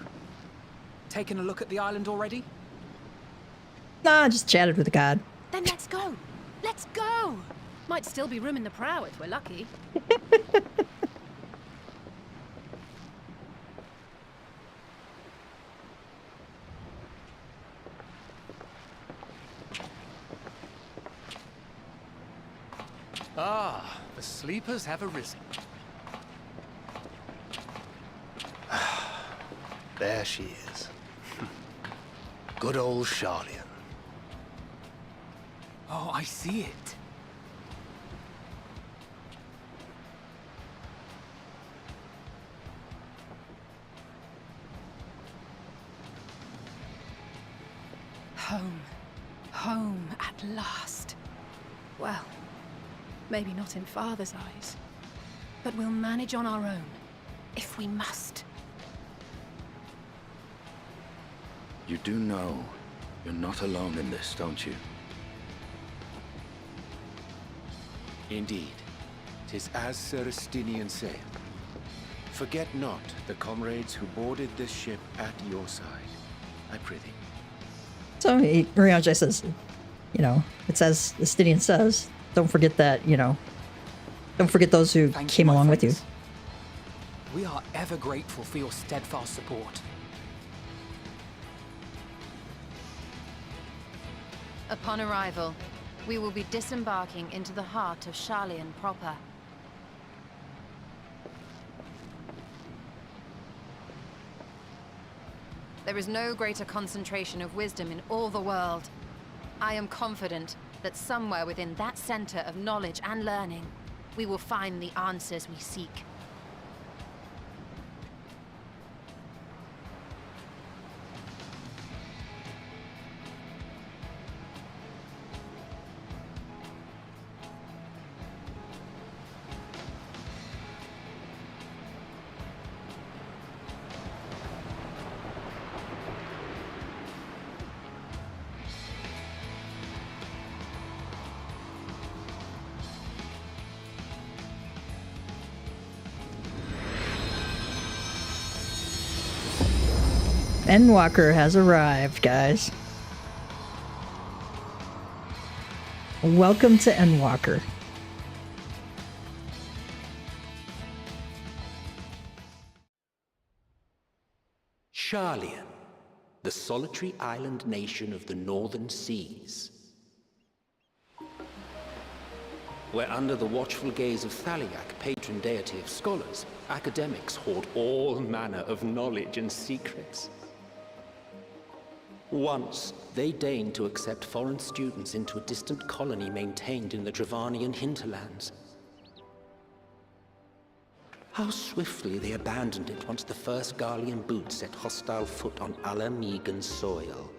Taken a look at the island already? Nah, I just chatted with the god. Then let's go. Let's go. Might still be room in the prow if we're lucky. Ah, the sleepers have arisen. There she is. Good old Charlian. Oh, I see it. Home. Home at last. Well, maybe not in Father's eyes, but we'll manage on our own, if we must. You do know you're not alone in this, don't you? Indeed. 'Tis as Sir Estinian saith. Forget not the comrades who boarded this ship at your side, I prithee. So Rianjai says, you know, it says, Estinian says, don't forget that, you know, don't forget those who came along with you. We are ever grateful for your steadfast support. Upon arrival, we will be disembarking into the heart of Charlian proper. There is no greater concentration of wisdom in all the world. I am confident that somewhere within that center of knowledge and learning, we will find the answers we seek. Endwalker has arrived, guys. Welcome to Endwalker. Charlian, the solitary island nation of the northern seas. Where under the watchful gaze of Thaliak, patron deity of scholars, academics hoard all manner of knowledge and secrets. Once, they deigned to accept foreign students into a distant colony maintained in the Dravanian hinterlands. How swiftly they abandoned it once the first Garlean boot set hostile foot on Ala Megan soil.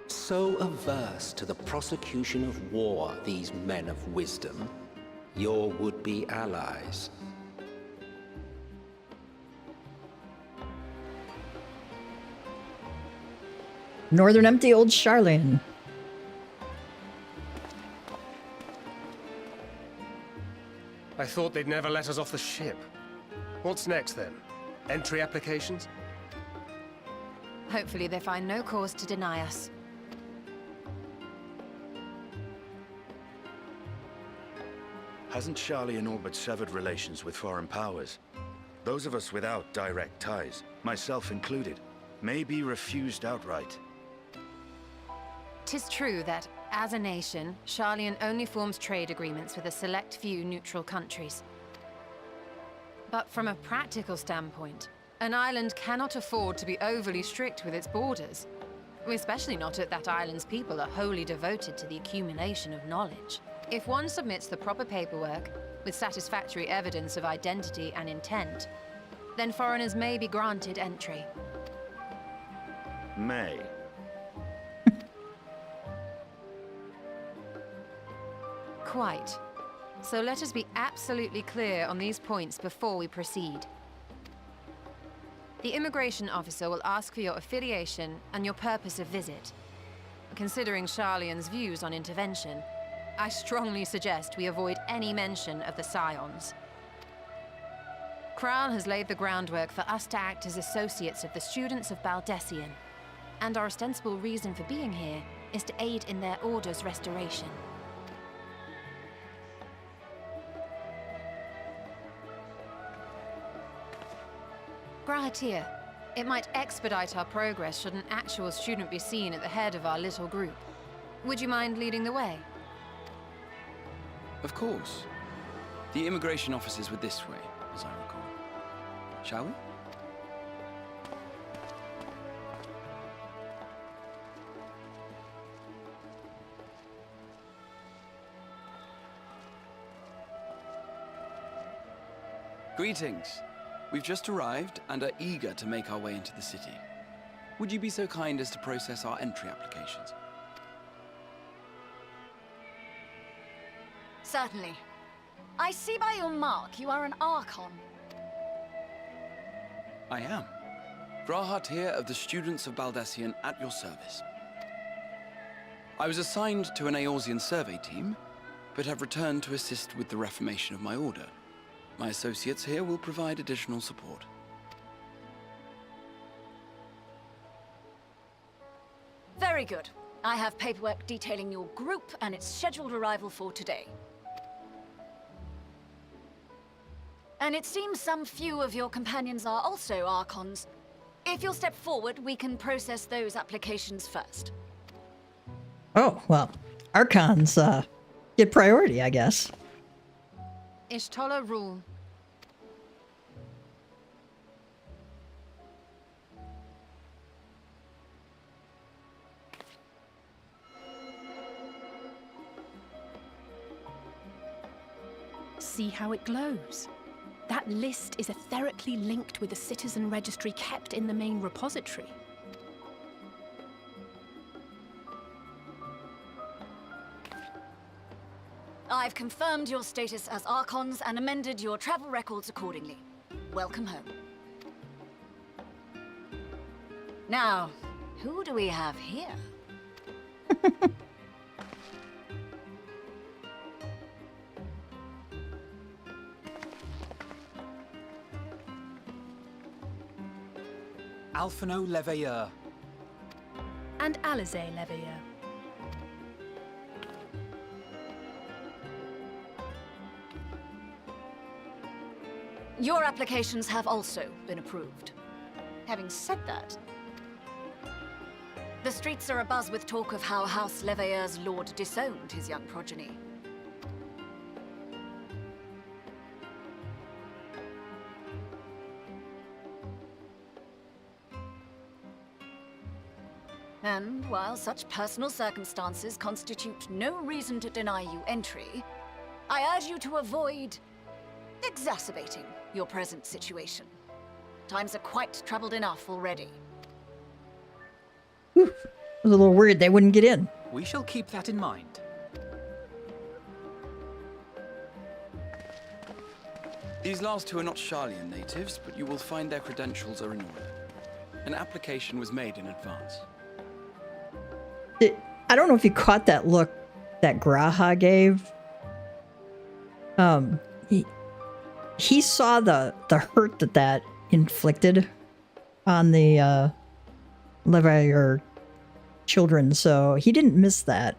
So averse to the prosecution of war, these men of wisdom, your would-be allies. Northern empty old Charlian. I thought they'd never let us off the ship. What's next then? Entry applications? Hopefully they find no cause to deny us. Hasn't Charlian all but severed relations with foreign powers? Those of us without direct ties, myself included, may be refused outright. 'Tis true that, as a nation, Charlian only forms trade agreements with a select few neutral countries. But from a practical standpoint, an island cannot afford to be overly strict with its borders, especially not if that island's people are wholly devoted to the accumulation of knowledge. If one submits the proper paperwork, with satisfactory evidence of identity and intent, then foreigners may be granted entry. May. Quite. So let us be absolutely clear on these points before we proceed. The immigration officer will ask for your affiliation and your purpose of visit. considering Charlian's views on intervention, I strongly suggest we avoid any mention of the Scions. Kral has laid the groundwork for us to act as associates of the students of Baldessian, and our ostensible reason for being here is to aid in their order's restoration. Grahatir, it might expedite our progress should an actual student be seen at the head of our little group. Would you mind leading the way? Of course. The immigration offices were this way, as I recall. Shall we? Greetings. We've just arrived and are eager to make our way into the city. Would you be so kind as to process our entry applications? Certainly. I see by your mark you are an Archon. I am. Grahatir of the Students of Baldessian at your service. I was assigned to an Eorzean survey team, but have returned to assist with the reformation of my order. My associates here will provide additional support. Very good. I have paperwork detailing your group and its scheduled arrival for today. And it seems some few of your companions are also Archons. If you'll step forward, we can process those applications first. Oh, well, Archons get priority, I guess. Ishtola rule. See how it glows? That list is etherically linked with the citizen registry kept in the main repository. I've confirmed your status as Archons and amended your travel records accordingly. Welcome home. Now, who do we have here? Alphino Leveilleur. And Alize Leveilleur. Your applications have also been approved. Having said that, the streets are abuzz with talk of how House Leveilleur's lord disowned his young progeny. And while such personal circumstances constitute no reason to deny you entry, I urge you to avoid exacerbating your present situation. Times are quite troubled enough already. Whew. It was a little weird they wouldn't get in. We shall keep that in mind. These last two are not Charlian natives, but you will find their credentials are in order. An application was made in advance. I don't know if you caught that look that Graha gave. He saw the hurt that inflicted on the Leveilleur children, so he didn't miss that.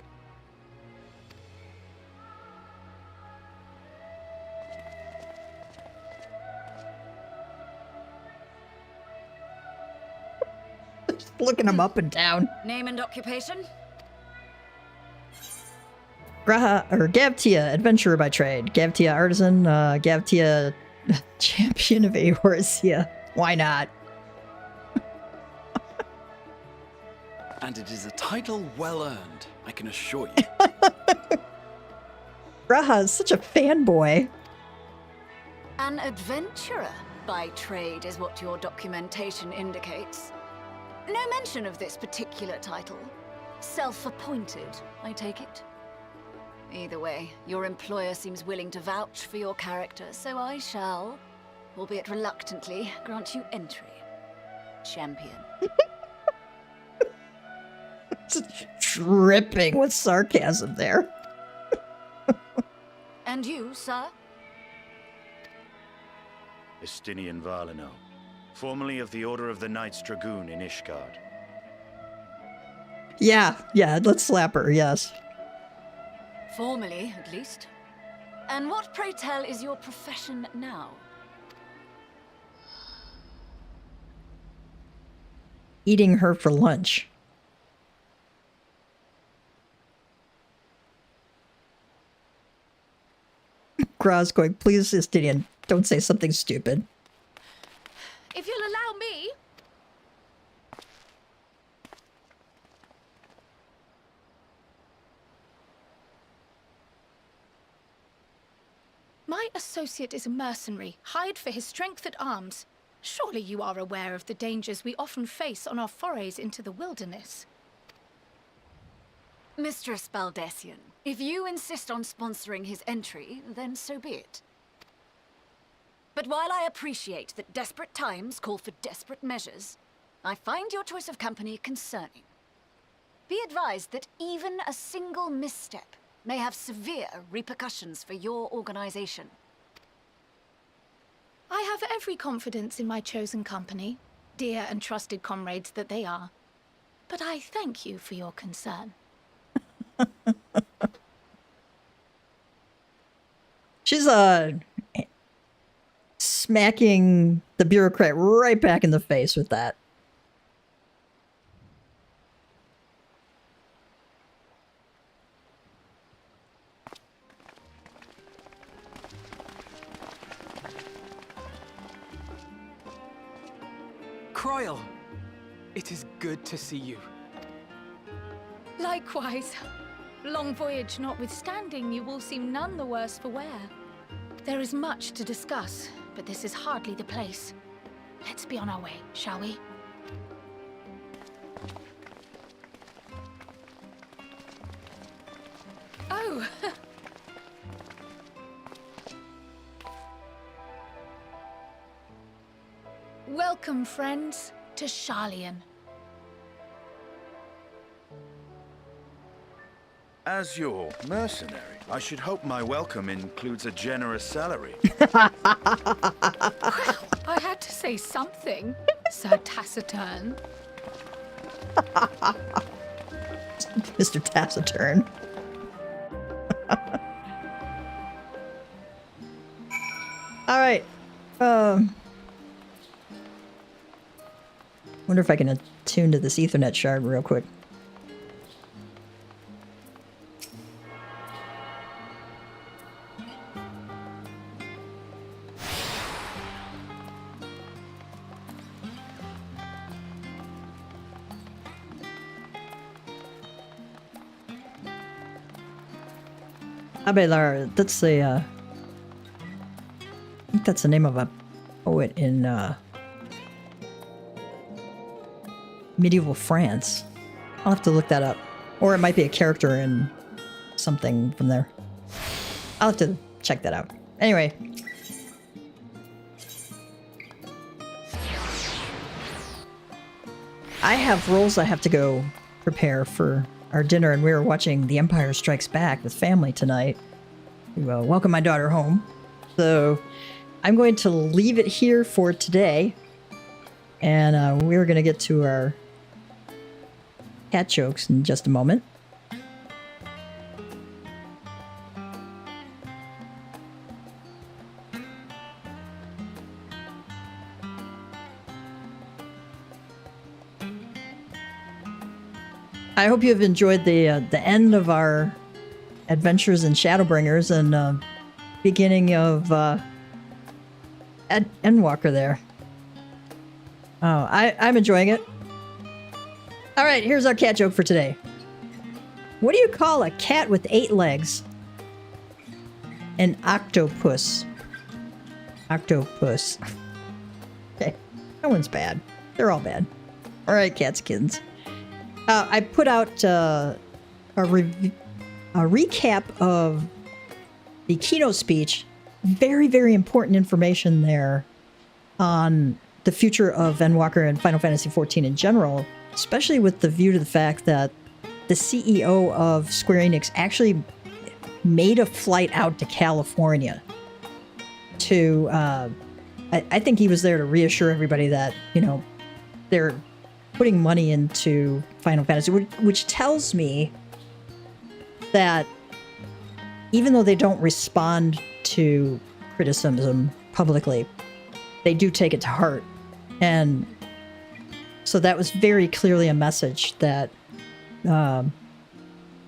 Just looking him up and down. Name and occupation? Graha, or Gavtia, adventurer by trade. Gavtia, artisan. Gavtia, champion of Eorzea. Why not? And it is a title well earned, I can assure you. Graha is such a fanboy. An adventurer by trade is what your documentation indicates. No mention of this particular title. Self-appointed, I take it? Either way, your employer seems willing to vouch for your character, so I shall, albeit reluctantly, grant you entry. Champion. dripping with sarcasm there. And you, sir? Estinian Valino, formerly of the Order of the Knights Dragoon in Ishgard. Yeah, let's slap her, yes. Formally, at least. And what, pray tell, is your profession now? Eating her for lunch. Graz going, please, Estinian, don't say something stupid. If you'll allow me... My associate is a mercenary, hired for his strength at arms. Surely you are aware of the dangers we often face on our forays into the wilderness. Mistress Baldessian, if you insist on sponsoring his entry, then so be it. But while I appreciate that desperate times call for desperate measures, I find your choice of company concerning. Be advised that even a single misstep may have severe repercussions for your organization. I have every confidence in my chosen company, dear and trusted comrades that they are. But I thank you for your concern. She's smacking the bureaucrat right back in the face with that. Croyle, it is good to see you. Likewise. Long voyage notwithstanding, you will seem none the worse for wear. There is much to discuss, but this is hardly the place. Let's be on our way, shall we? Oh! Welcome, friends, to Sharlayan. As your mercenary, I should hope my welcome includes a generous salary. Well, I had to say something, Sir Taciturn. Mr. Taciturn. All right. Wonder if I can attune to this Ethernet shard real quick. Abelard, that's a, I think that's the name of a poet in, medieval France. I'll have to look that up. Or it might be a character in something from there. I'll have to check that out. Anyway. I have roles I have to go prepare for our dinner, and we were watching The Empire Strikes Back with family tonight to welcome my daughter home. So I'm going to leave it here for today, and we're going to get to our cat jokes in just a moment. I hope you have enjoyed the end of our adventures in Shadowbringers and beginning of Endwalker there. Oh, I'm enjoying it. All right, here's our cat joke for today. What do you call a cat with 8 legs? An octopus. Octopus. Okay, that one's bad. They're all bad. All right, cats, kittens. I put out a recap of the keynote speech. Very, very important information there on the future of Endwalker and Final Fantasy XIV in general, especially with the view to the fact that the CEO of Square Enix actually made a flight out to California to, I think he was there to reassure everybody that, you know, they're putting money into Final Fantasy, which tells me that even though they don't respond to criticism publicly, they do take it to heart. And so that was very clearly a message that a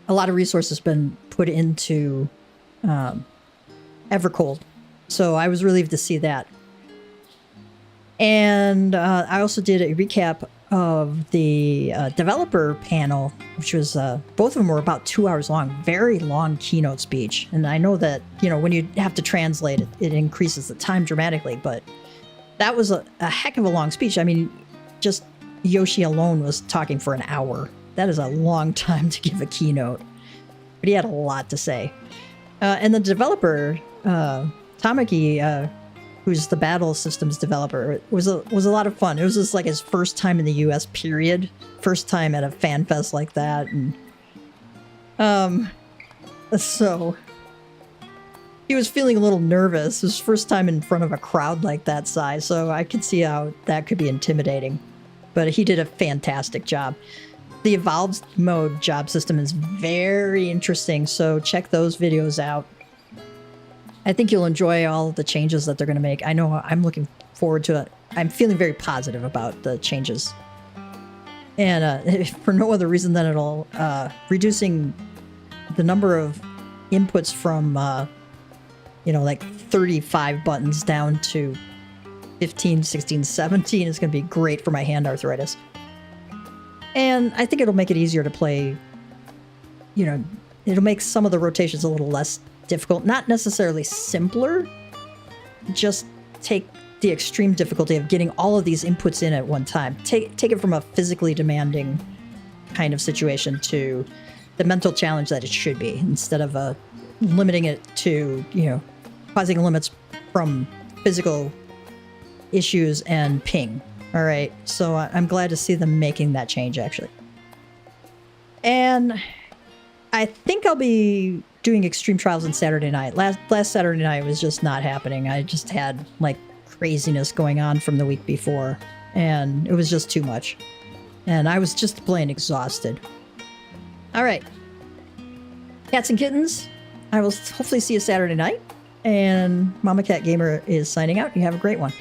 lot of resources been put into Evercold. So I was relieved to see that. And I also did a recap of the developer panel, which was, both of them were about 2 hours long, very long keynote speech. And I know that, you know, when you have to translate it, it increases the time dramatically, but that was a heck of a long speech. I mean, just Yoshi alone was talking for an hour. That is a long time to give a keynote, but he had a lot to say. And the developer, Tamaki, who's the battle systems developer, was a lot of fun. It was just like his first time in the US, period. First time at a fan fest like that. And so he was feeling a little nervous. It was his first time in front of a crowd like that size, so I could see how that could be intimidating. But he did a fantastic job. The evolved mode job system is very interesting, so check those videos out. I think you'll enjoy all of the changes that they're going to make. I know I'm looking forward to it. I'm feeling very positive about the changes. And for no other reason than it'll reducing the number of inputs from, you know, like 35 buttons down to 15, 16, 17 is going to be great for my hand arthritis. And I think it'll make it easier to play, you know, it'll make some of the rotations a little less difficult. Not necessarily simpler, just take the extreme difficulty of getting all of these inputs in at one time. Take it from a physically demanding kind of situation to the mental challenge that it should be, instead of limiting it to, you know, causing limits from physical issues and ping. All right, so I'm glad to see them making that change, actually. And I think I'll be doing Extreme Trials on Saturday night. Last Saturday night was just not happening. I just had, like, craziness going on from the week before, and it was just too much. And I was just plain exhausted. All right. Cats and kittens, I will hopefully see you Saturday night. And Mama Cat Gamer is signing out. You have a great one.